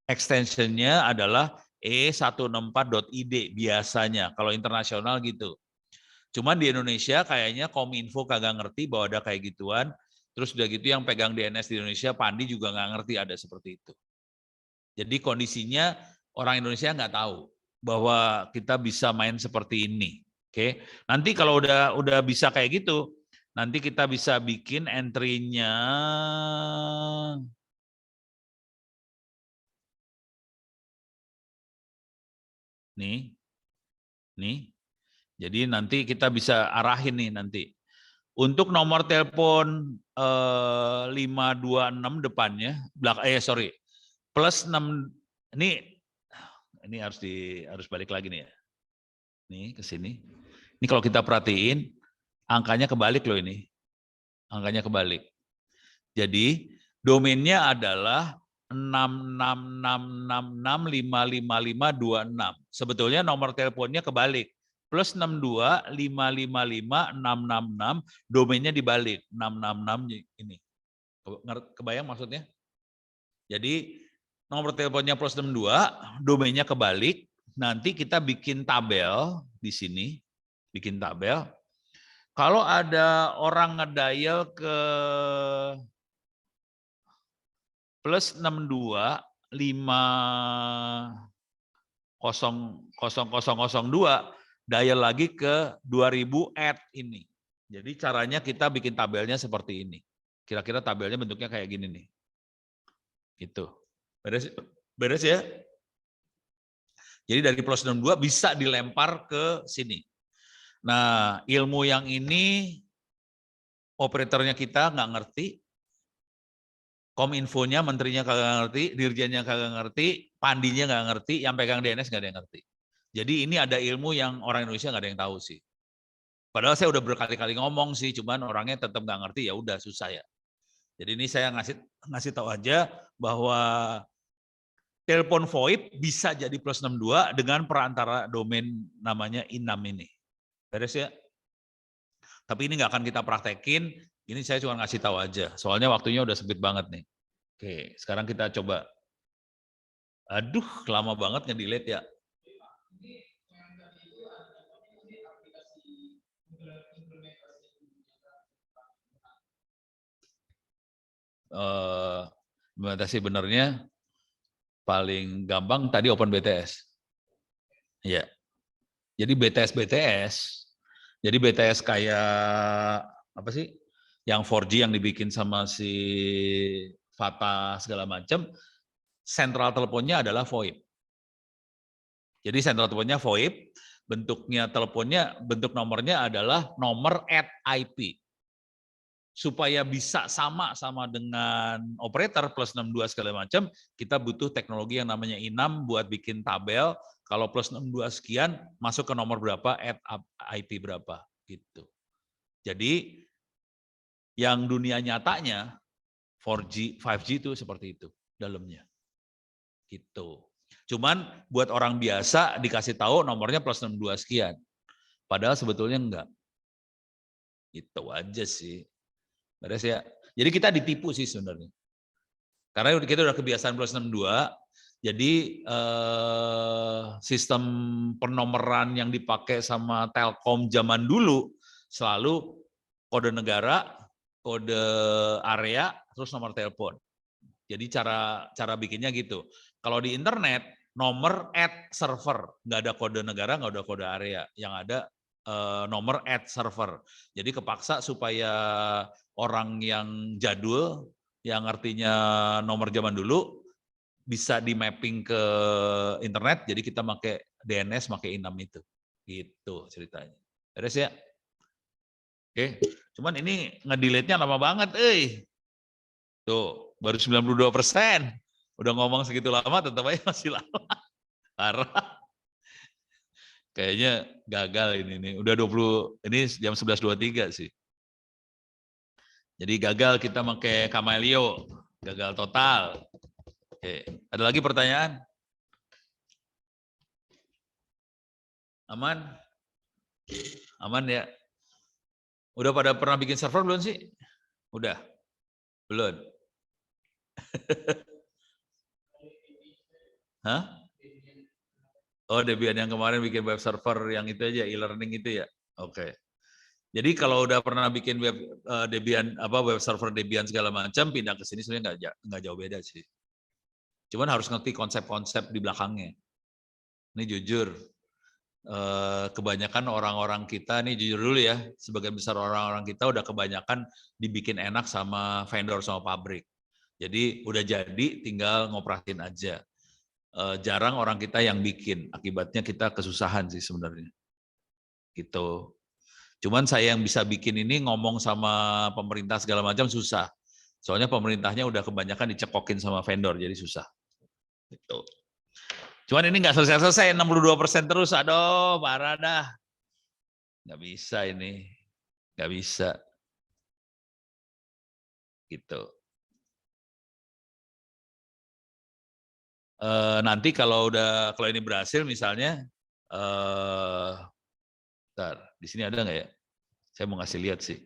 Extensionnya adalah e164.id biasanya. Kalau internasional gitu. Cuman di Indonesia kayaknya Kominfo kagak ngerti bahwa ada kayak gituan. Terus udah gitu yang pegang DNS di Indonesia, Pandi juga nggak ngerti ada seperti itu. Jadi kondisinya orang Indonesia nggak tahu bahwa kita bisa main seperti ini. Oke. Nanti kalau udah bisa kayak gitu, nanti kita bisa bikin entry-nya Nih. Jadi nanti kita bisa arahin nih nanti. Untuk nomor telepon 526 depannya, plus 6, ini harus balik lagi nih ya. Nih ke sini. Ini kalau kita perhatiin, angkanya kebalik loh ini. Angkanya kebalik. Jadi domainnya adalah 66666555526. Sebetulnya nomor teleponnya kebalik. Plus 62555566, domainnya dibalik. 666 ini. Kebayang maksudnya? Jadi nomor teleponnya plus 62, domainnya kebalik. Nanti kita bikin tabel di sini. Bikin tabel. Kalau ada orang ngedial ke plus 62500002, dial lagi ke 2000 add ini. Jadi caranya kita bikin tabelnya seperti ini. Kira-kira tabelnya bentuknya kayak gini nih. Gitu. Beres ya? Jadi dari plus 62 bisa dilempar ke sini. Nah, ilmu yang ini operatornya kita nggak ngerti, Kominfonya, menterinya kagak ngerti, dirjennya kagak ngerti, pandinya nggak ngerti, yang pegang DNS nggak ada yang ngerti. Jadi ini ada ilmu yang orang Indonesia nggak ada yang tahu sih. Padahal saya udah berkali-kali ngomong sih, cuman orangnya tetap nggak ngerti, ya udah susah ya. Jadi ini saya ngasih tahu aja bahwa telepon VoIP bisa jadi plus 62 dengan perantara domain namanya INAM ini. Beres ya? Tapi ini nggak akan kita praktekin, ini saya cuma ngasih tahu aja. Soalnya waktunya udah sempit banget nih. Oke, sekarang kita coba. Aduh, lama banget nge-delete ya. Implementasi benernya paling gampang tadi OpenBTS. Ya. Jadi BTS, jadi BTS kayak apa sih? Yang 4G yang dibikin sama si Fata segala macam, sentral teleponnya adalah VoIP. Jadi sentral teleponnya VoIP, bentuknya teleponnya, bentuk nomornya adalah nomor @IP. Supaya bisa sama dengan operator plus 62 segala macam, kita butuh teknologi yang namanya INAM buat bikin tabel, kalau plus 62 sekian, masuk ke nomor berapa, IP berapa, gitu. Jadi, yang dunia nyatanya, 4G, 5G itu seperti itu, dalamnya. Gitu. Cuman buat orang biasa dikasih tahu nomornya plus 62 sekian. Padahal sebetulnya enggak. Itu aja sih. Beres ya. Jadi kita ditipu sih sebenarnya. Karena kita udah kebiasaan plus 62, jadi sistem penomoran yang dipakai sama Telkom zaman dulu selalu kode negara, kode area, terus nomor telepon. Jadi cara bikinnya gitu. Kalau di internet, nomor @server, nggak ada kode negara, nggak ada kode area, yang ada nomor @server. Jadi kepaksa supaya orang yang jadul, yang artinya nomor zaman dulu, bisa di mapping ke internet, jadi kita pakai DNS, pakai INAM itu. Gitu ceritanya. Beres ya? Oke, cuman ini ngedelete-nya lama banget, Tuh, baru 92%. Udah ngomong segitu lama, tetap aja masih lama. Parah. Kayaknya gagal ini nih. Udah 20, ini jam 11.23 sih. Jadi gagal kita pakai Kamelio, gagal total. Oke, ada lagi pertanyaan? Aman? Aman ya? Udah pada pernah bikin server belum sih? Udah? Belum? Hah? Oh, Debian yang kemarin bikin web server yang itu aja, e-learning itu ya? Oke. Jadi kalau udah pernah bikin web Debian, web server Debian segala macam, pindah ke sini sebenarnya nggak jauh beda sih. Cuman harus ngerti konsep-konsep di belakangnya. Ini jujur, kebanyakan orang-orang kita, nih jujur dulu ya, sebagian besar orang-orang kita udah kebanyakan dibikin enak sama vendor, sama pabrik. Jadi udah jadi, tinggal ngoperasin aja. jarang orang kita yang bikin. Akibatnya kita kesusahan sih sebenarnya. Gitu. Cuman saya yang bisa bikin ini ngomong sama pemerintah segala macam susah. Soalnya pemerintahnya udah kebanyakan dicekokin sama vendor, jadi susah. Gitu. Cuman ini nggak selesai-selesai, 62% terus. Aduh, parah dah. Nggak bisa ini. Nggak bisa. Gitu. Nanti kalau ini berhasil misalnya, bentar, di sini ada nggak ya? Saya mau ngasih lihat sih.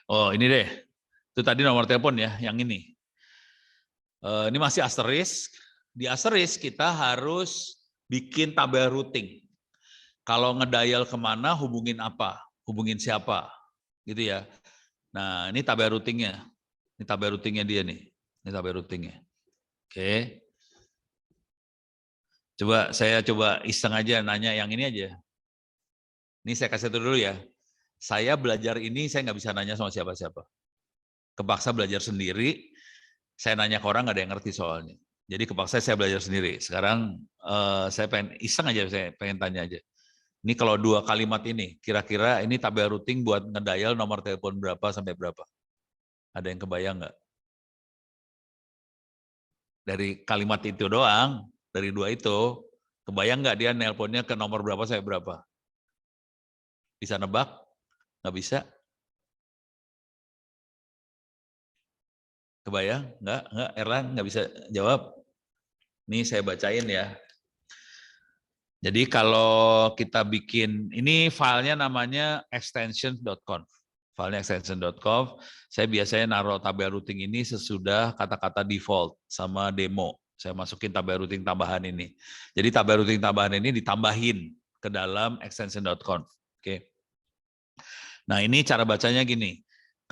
Oh ini deh, itu tadi nomor telepon ya, yang ini. Ini masih asterisk. Di asterisk kita harus bikin tabel routing. Kalau ngedial kemana, hubungin apa, hubungin siapa, gitu ya. Nah ini tabel routingnya. Ini tabel routingnya dia nih. Ini tabel routingnya. Oke. Saya coba iseng aja nanya yang ini aja. Ini saya kasih tahu dulu ya. Saya belajar ini saya nggak bisa nanya sama siapa-siapa. Kepaksa belajar sendiri. Saya nanya ke orang nggak ada yang ngerti soalnya. Jadi kepaksa saya belajar sendiri. Sekarang saya pengen iseng aja, saya pengen tanya aja. Ini kalau 2 kalimat ini, kira-kira ini tabel routing buat ngedial nomor telepon berapa sampai berapa? Ada yang kebayang nggak? Dari kalimat itu doang, dari 2 itu, kebayang nggak dia nelponnya ke nomor berapa sampai berapa? Bisa nebak? Nggak bisa? Kebayang? Nggak, Erlang nggak bisa jawab. Ini saya bacain ya. Jadi kalau kita bikin, ini filenya namanya extension.conf. Filenya extension.conf, saya biasanya naruh tabel routing ini sesudah kata-kata default sama demo. Saya masukin tabel routing tambahan ini. Jadi tabel routing tambahan ini ditambahin ke dalam extension.conf. Oke. Nah ini cara bacanya gini.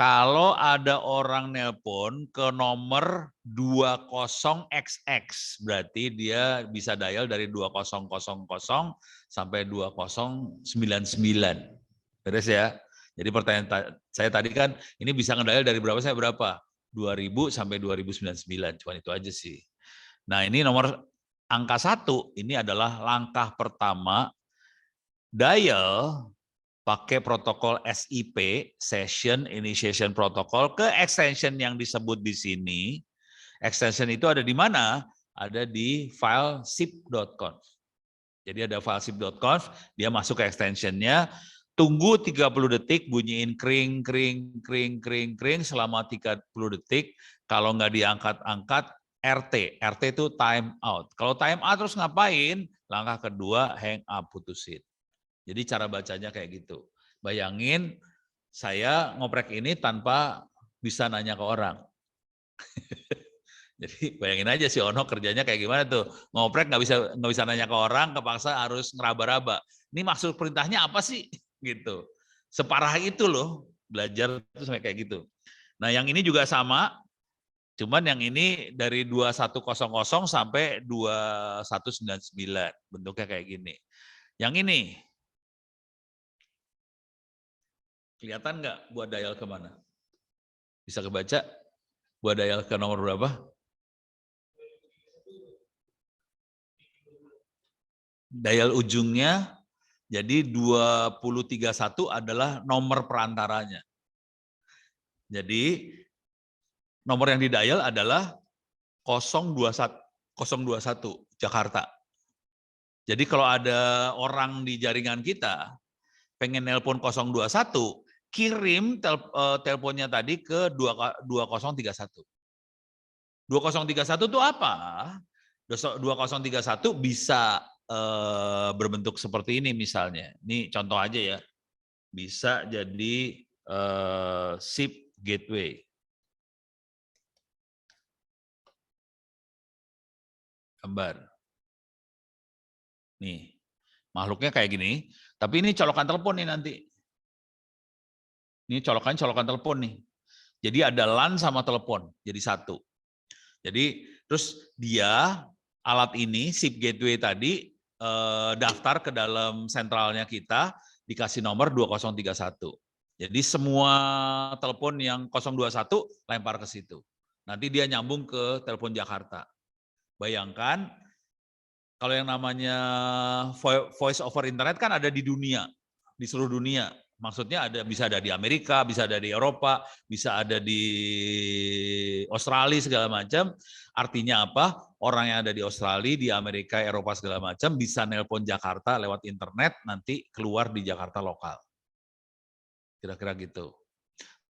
Kalau ada orang nelpon ke nomor 20XX, berarti dia bisa dial dari 2000 sampai 2099. Beres ya? Jadi pertanyaan saya tadi kan, ini bisa ngedial dari berapa sampai berapa? 2000 sampai 2099, cuma itu aja sih. Nah ini nomor angka 1, ini adalah langkah pertama dial pakai protokol SIP, Session Initiation Protocol, ke extension yang disebut di sini. Extension itu ada di mana? Ada di file sip.conf. Jadi ada file sip.conf, dia masuk ke extensionnya, tunggu 30 detik, bunyiin kring, kring, kring, kring, kring, selama 30 detik, kalau nggak diangkat-angkat, RT. RT itu time out. Kalau time out terus ngapain? Langkah kedua, hang up, putusin. Jadi cara bacanya kayak gitu. Bayangin saya ngoprek ini tanpa bisa nanya ke orang. Jadi bayangin aja si Ono kerjanya kayak gimana tuh. Ngoprek nggak bisa nanya ke orang, kepaksa harus ngeraba-raba. Ini maksud perintahnya apa sih? Gitu. Separah itu loh belajar itu sampai kayak gitu. Nah yang ini juga sama, cuman yang ini dari 2100 sampai 2199. Bentuknya kayak gini. Yang ini kelihatan nggak buat dial kemana? Bisa kebaca? Buat dial ke nomor berapa? Dial ujungnya, jadi 2031 adalah nomor perantaranya. Jadi nomor yang didial adalah 021 Jakarta. Jadi kalau ada orang di jaringan kita pengen nelpon 021, kirim teleponnya tadi ke 2031. 2031 itu apa? 2031 bisa berbentuk seperti ini misalnya. Ini contoh aja ya. Bisa jadi SIP gateway. Gambar. Nih, makhluknya kayak gini. Tapi ini colokan telepon nih nanti. Ini colokan telepon nih. Jadi ada LAN sama telepon, jadi satu. Jadi terus dia alat ini SIP gateway tadi daftar ke dalam sentralnya kita, dikasih nomor 2031. Jadi semua telepon yang 021 lempar ke situ. Nanti dia nyambung ke telepon Jakarta. Bayangkan kalau yang namanya voice over internet kan ada di dunia, di seluruh dunia. Maksudnya bisa ada di Amerika, bisa ada di Eropa, bisa ada di Australia segala macam. Artinya apa? Orang yang ada di Australia, di Amerika, Eropa segala macam bisa nelpon Jakarta lewat internet, nanti keluar di Jakarta lokal. Kira-kira gitu.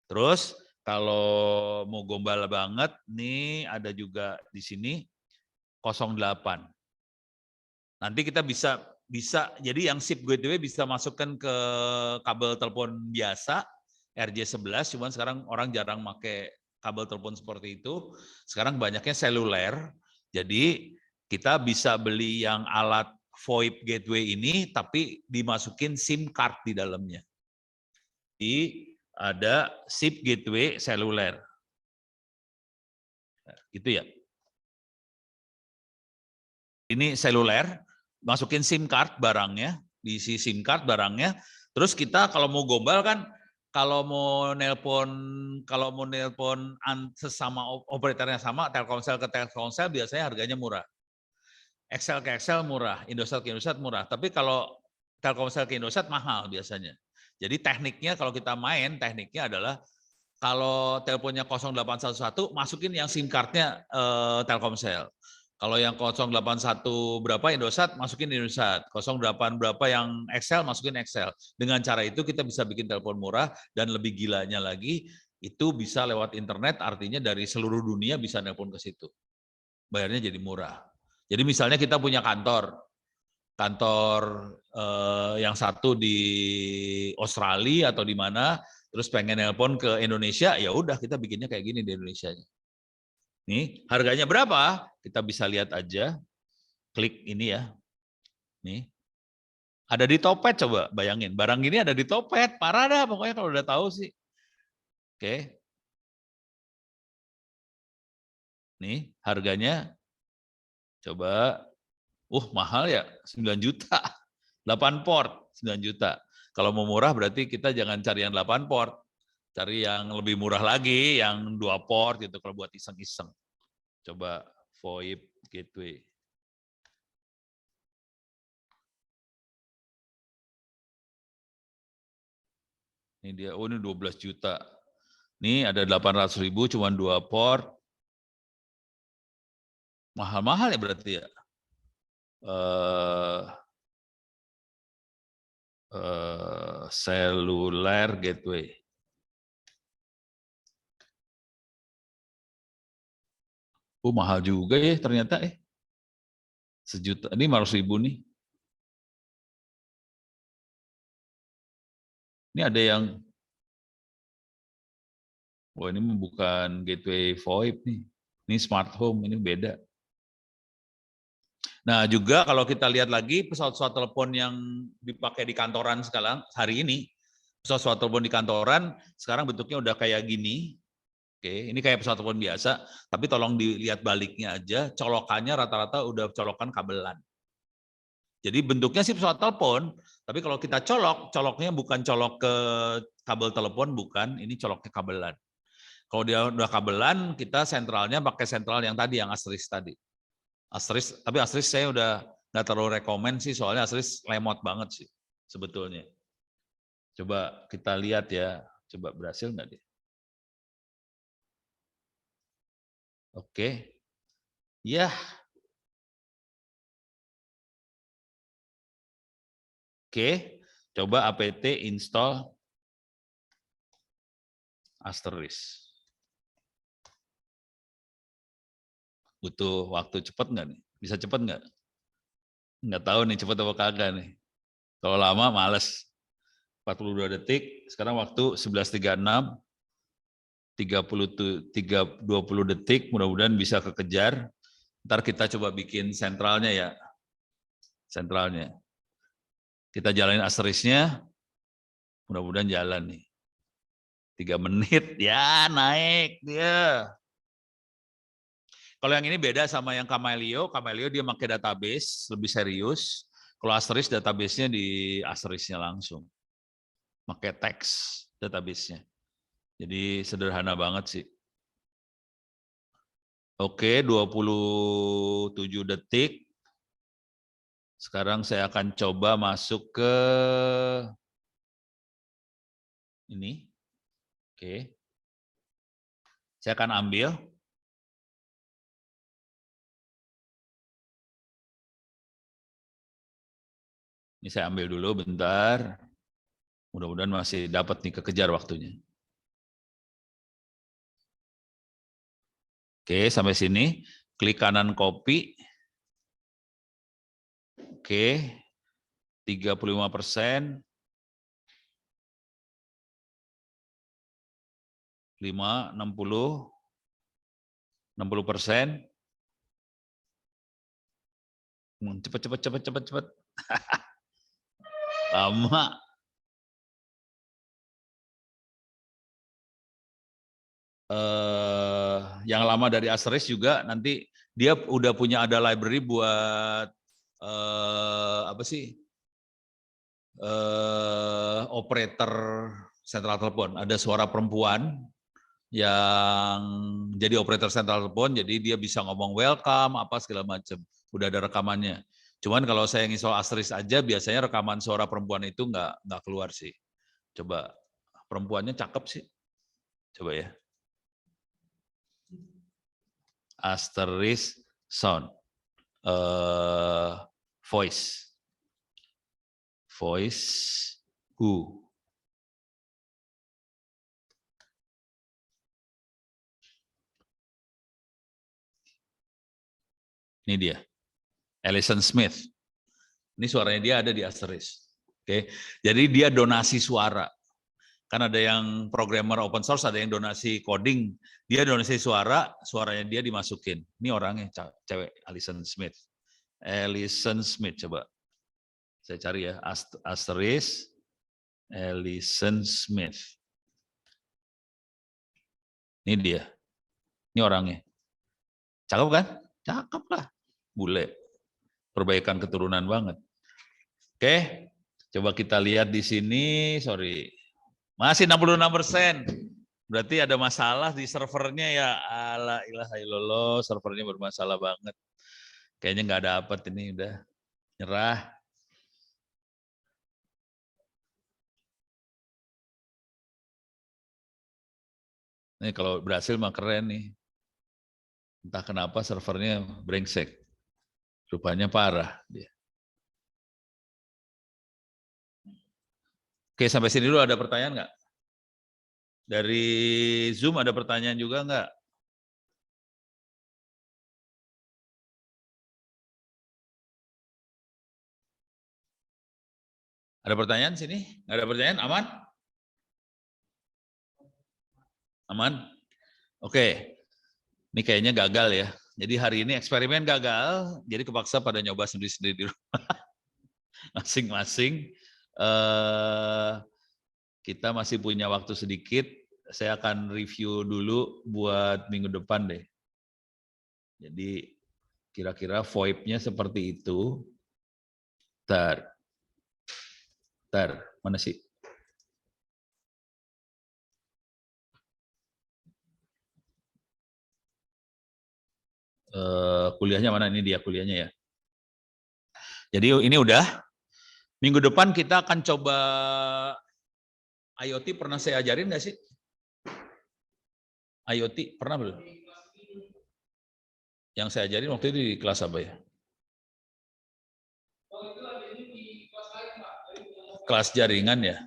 Terus kalau mau gombal banget, nih ada juga di sini 08. Nanti kita bisa jadi yang SIP gateway bisa masukkan ke kabel telepon biasa RJ11, cuman sekarang orang jarang pakai kabel telepon seperti itu. Sekarang banyaknya seluler. Jadi kita bisa beli yang alat VoIP gateway ini tapi dimasukin SIM card di dalamnya. Jadi ada SIP gateway seluler. Gitu ya. Ini seluler, masukin SIM card barangnya, diisi SIM card barangnya. Terus kita kalau mau gombal kan, kalau mau nelpon sesama operatornya sama, Telkomsel ke Telkomsel biasanya harganya murah. Excel ke Excel murah, Indosat ke Indosat murah. Tapi kalau Telkomsel ke Indosat mahal biasanya. Jadi tekniknya kalau kita main, tekniknya adalah kalau teleponnya 0811 masukin yang SIM card-nya Telkomsel. Kalau yang 081 berapa Indosat, masukin Indosat. 08 berapa yang Excel, masukin Excel. Dengan cara itu kita bisa bikin telepon murah dan lebih gilanya lagi, itu bisa lewat internet, artinya dari seluruh dunia bisa nelpon ke situ. Bayarnya jadi murah. Jadi misalnya kita punya kantor yang satu di Australia atau di mana, terus pengen nelpon ke Indonesia, ya udah kita bikinnya kayak gini di Indonesia-nya. Nih, harganya berapa? Kita bisa lihat aja. Klik ini ya. Nih. Ada di Topet, coba bayangin. Barang ini ada di Topet. Parah dah pokoknya kalau udah tahu sih. Oke. Nih, harganya coba mahal ya, 9 juta. 8 port, 9 juta. Kalau mau murah berarti kita jangan cari yang 8 port. Cari yang lebih murah lagi, yang 2 port gitu kalau buat iseng-iseng. Coba VoIP gateway. Ini dia, ini 12 juta. Ini ada 800.000 cuma 2 port. Mahal-mahal ya berarti ya. Seluler gateway. Mahal juga ya ternyata sejuta, ini 500.000 nih. Ini ada yang, ini bukan gateway VoIP nih. Ini smart home, ini beda. Nah juga kalau kita lihat lagi pesawat-pesawat telepon yang dipakai di kantoran sekarang, hari ini, pesawat-pesawat telepon di kantoran sekarang bentuknya udah kayak gini. Oke, ini kayak pesawat telepon biasa, tapi tolong dilihat baliknya aja, colokannya rata-rata udah colokan kabelan. Jadi bentuknya sih pesawat telepon, tapi kalau kita coloknya bukan colok ke kabel telepon, bukan, ini coloknya kabelan. Kalau dia udah kabelan, kita sentralnya pakai sentral yang tadi, yang Astris tadi. Tapi Astris saya udah nggak terlalu rekomen sih, soalnya Astris lemot banget sih sebetulnya. Coba kita lihat ya, coba berhasil nggak dia? Oke, ya. Oke, coba apt install Asterisk. Butuh waktu cepat nggak nih? Bisa cepat nggak? Nggak tahu nih cepat apa kagak nih. Kalau lama males. 42 detik, sekarang waktu 11.36, 20 detik, mudah-mudahan bisa kekejar. Ntar kita coba bikin sentralnya ya. Sentralnya. Kita jalanin Asterisknya, mudah-mudahan jalan nih. 3 menit, ya naik dia. Kalau yang ini beda sama yang Camelio. Camelio dia pakai database lebih serius. Kalau Asterisk database-nya di Asterisk-nya langsung. Pakai teks. database-nya. Jadi sederhana banget sih. Oke, 27 detik. Sekarang saya akan coba masuk ke ini. Oke. Saya akan ambil. Ini saya ambil dulu bentar. Mudah-mudahan masih dapat nih, kekejar waktunya. Oke, sampai sini. Klik kanan copy. Oke, 35%. 5, 60. 60%. Cepet. Lama. Yang lama dari Asterisk juga nanti dia udah punya ada library buat apa sih? Operator sentral telepon. Ada suara perempuan yang jadi operator sentral telepon, jadi dia bisa ngomong welcome apa segala macam. Udah ada rekamannya. Cuman kalau saya nginstall Asterisk aja, biasanya rekaman suara perempuan itu nggak keluar sih. Coba, perempuannya cakep sih. Coba ya. Asterisk sound. Voice. Voice who. Ini dia. Alison Smith. Ini suaranya dia ada di Asterisk. Oke. Jadi dia donasi suara. Kan ada yang programmer open source, ada yang donasi coding. Dia donasi suara, suaranya dia dimasukin. Ini orangnya cewek, Alison Smith. Alison Smith, coba. Saya cari ya, Asterisk, Alison Smith. Ini dia. Ini orangnya. Cakep kan? Cakep lah. Bule. Perbaikan keturunan banget. Oke, coba kita lihat di sini. Sorry. Masih 66%. Berarti ada masalah di servernya ya. Ala ilaha illallah, servernya bermasalah banget. Kayaknya nggak dapat ini, udah nyerah. Ini kalau berhasil mah keren nih. Entah kenapa servernya brengsek. Rupanya parah dia. Oke, sampai sini dulu ada pertanyaan nggak? Dari Zoom ada pertanyaan juga nggak? Ada pertanyaan sini? Nggak ada pertanyaan? Aman? Aman? Oke. Ini kayaknya gagal ya. Jadi hari ini eksperimen gagal, jadi kepaksa pada nyoba sendiri-sendiri di rumah. Masing-masing. Kita masih punya waktu sedikit. Saya akan review dulu buat minggu depan deh. Jadi kira-kira VoIP-nya seperti itu. Tar, mana sih? Kuliahnya mana? Ini dia kuliahnya ya. Jadi ini udah. Minggu depan kita akan coba IoT. Pernah saya ajarin nggak sih? IoT pernah belum? Yang saya ajarin waktu itu di kelas apa ya? Kelas jaringan ya?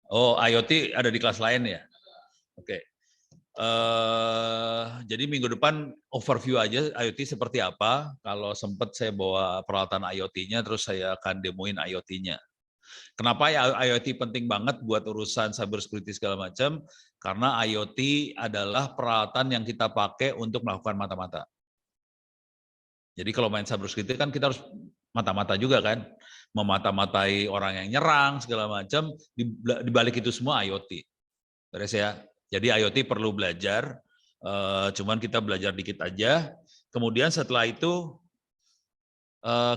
Oh, IoT ada di kelas lain ya? Oke. Jadi minggu depan overview aja IoT seperti apa. Kalau sempat saya bawa peralatan IoT-nya, terus saya akan demoin IoT-nya. Kenapa ya IoT penting banget buat urusan cybersecurity segala macam? Karena IoT adalah peralatan yang kita pakai untuk melakukan mata-mata. Jadi kalau main cybersecurity kan kita harus mata-mata juga kan, memata-matai orang yang nyerang segala macam. Di balik itu semua IoT. Beres ya. Jadi IoT perlu belajar, cuman kita belajar dikit aja. Kemudian setelah itu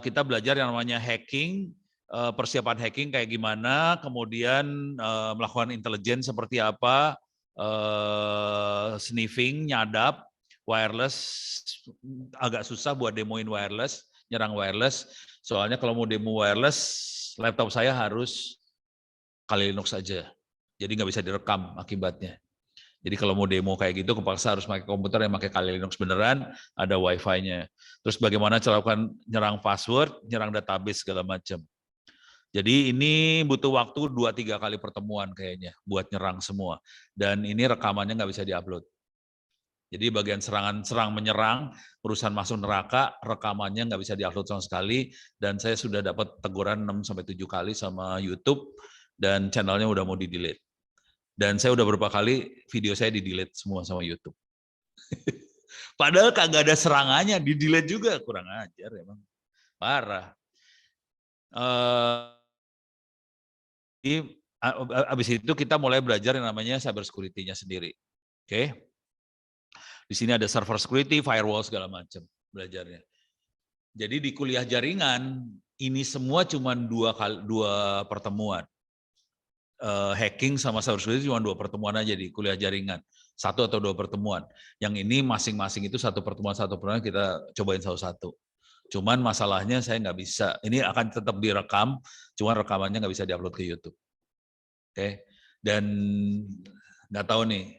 kita belajar yang namanya hacking, persiapan hacking kayak gimana, kemudian melakukan intelijen seperti apa, sniffing, nyadap, wireless, agak susah buat demoin wireless, nyerang wireless, soalnya kalau mau demo wireless, laptop saya harus Kali Linux saja, jadi nggak bisa direkam akibatnya. Jadi kalau mau demo kayak gitu, kepaksa harus pakai komputer yang pakai Kali Linux beneran, ada Wi-Fi-nya. Terus bagaimana cara melakukan nyerang password, nyerang database segala macam. Jadi ini butuh waktu 2-3 kali pertemuan kayaknya buat nyerang semua. Dan ini rekamannya nggak bisa diupload. Jadi bagian serang menyerang, urusan masuk neraka, rekamannya nggak bisa diupload sama sekali. Dan saya sudah dapat teguran 6-7 kali sama YouTube, dan channelnya udah mau di-delete. Dan saya udah beberapa kali video saya di-delete semua sama YouTube. Padahal kagak ada serangannya, di-delete juga, kurang ajar emang. Parah. Habis itu kita mulai belajar yang namanya cyber security-nya sendiri. Oke. Di sini ada server security, firewall segala macam belajarnya. Jadi di kuliah jaringan ini semua cuma dua pertemuan. Hacking sama cyber security cuma 2 pertemuan aja di kuliah jaringan. 1 atau 2 pertemuan. Yang ini masing-masing itu satu pertemuan kita cobain satu-satu. Cuman masalahnya saya nggak bisa. Ini akan tetap direkam, cuman rekamannya nggak bisa diupload ke YouTube. Oke. Dan nggak tahu nih,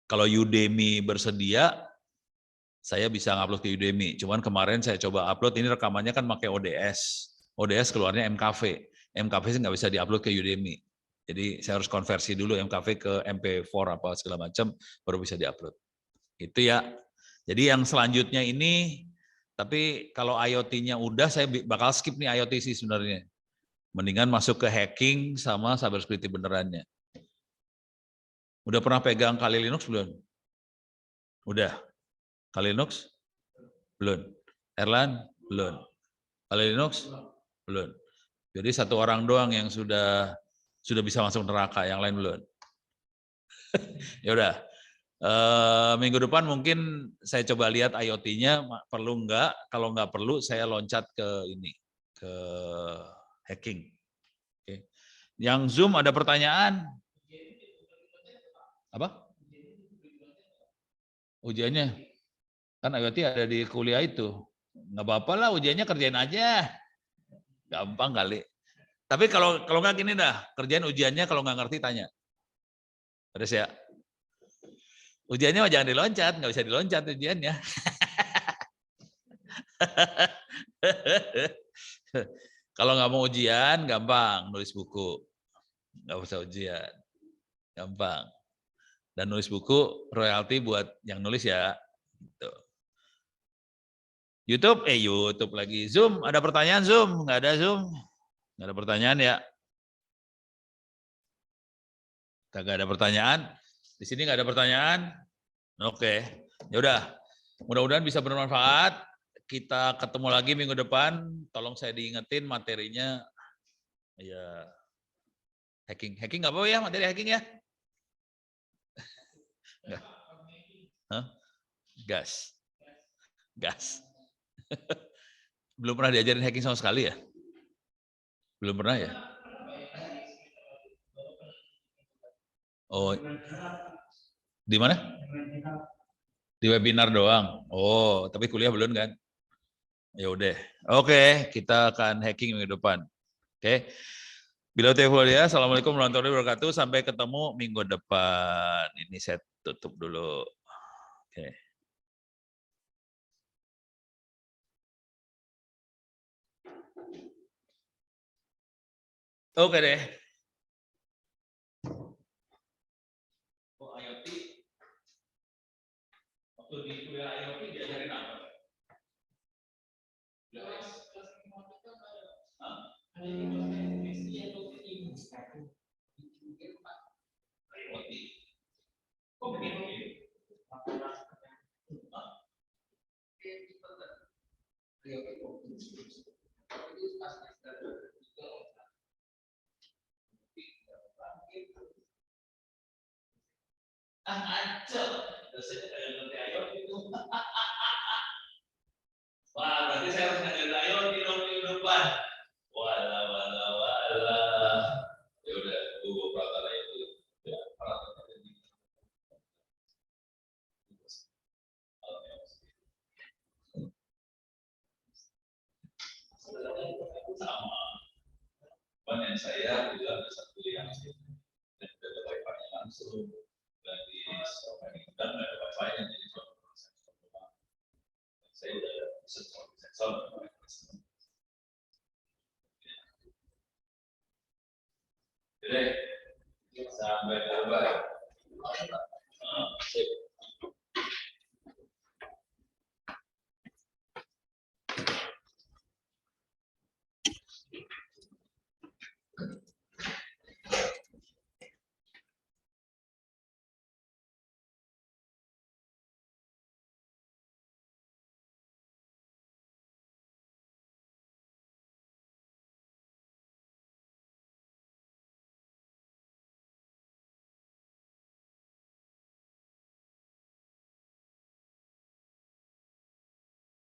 kalau Udemy bersedia, saya bisa ngupload ke Udemy. Cuman kemarin saya coba upload, ini rekamannya kan pakai ODS. ODS keluarnya MKV. MKV sih nggak bisa diupload ke Udemy. Jadi saya harus konversi dulu MKV ke MP4 apa segala macam, baru bisa diupload. Itu ya. Jadi yang selanjutnya ini, tapi kalau IoT-nya udah, saya bakal skip nih IoT sih sebenarnya. Mendingan masuk ke hacking sama cyber security benerannya. Udah pernah pegang Kali Linux belum? Udah. Kali Linux? Belum. Erlan? Belum. Kali Linux? Belum. Jadi satu orang doang yang sudah bisa masuk neraka, yang lain belum. Ya udah. Minggu depan mungkin saya coba lihat IoT-nya perlu enggak. Kalau enggak perlu, saya loncat ke ini, ke hacking. Oke. Yang Zoom ada pertanyaan? Apa? Ujiannya? Kan IoT ada di kuliah itu. Nggak apa-apa lah, ujiannya kerjain aja. Gampang kali. Tapi kalau nggak gini dah, kerjain ujiannya kalau nggak ngerti tanya. Terus ya. Ujiannya jangan diloncat, nggak bisa diloncat ujiannya. Kalau nggak mau ujian, gampang nulis buku. Nggak usah ujian, gampang. Dan nulis buku royalti buat yang nulis ya. Gitu. YouTube lagi. Zoom, ada pertanyaan Zoom? Nggak ada Zoom? Nggak ada pertanyaan ya? Nggak ada pertanyaan? Di sini nggak ada pertanyaan? Oke, ya udah. Mudah-mudahan bisa bermanfaat. Kita ketemu lagi minggu depan. Tolong saya diingetin materinya. Ya, hacking nggak apa ya, materi hacking ya? Nggak. Hah? Gas. Belum pernah diajarin hacking sama sekali ya? Belum pernah ya? Oh, di mana? Di webinar doang. Oh, tapi kuliah belum kan? Ya udah. Oke, kita akan hacking minggu depan. Oke. Bila ya, assalamualaikum warahmatullahi wabarakatuh. Sampai ketemu minggu depan. Ini saya tutup dulu. Oke. Oke deh. Oh, IoT. Waktu di kuliah IoT diajarin apa? Ngaco. Dosennya kagak ngerti IoT itu. Wah, berarti saya harus ngajarin IoT dong minggu depan. Walah. saya juga ada satu yang dan ada wifi-nya langsung dan di dan ada wifi-nya jadi cuma saya udah bisa sensor. Jadi sampai berubah. Sip.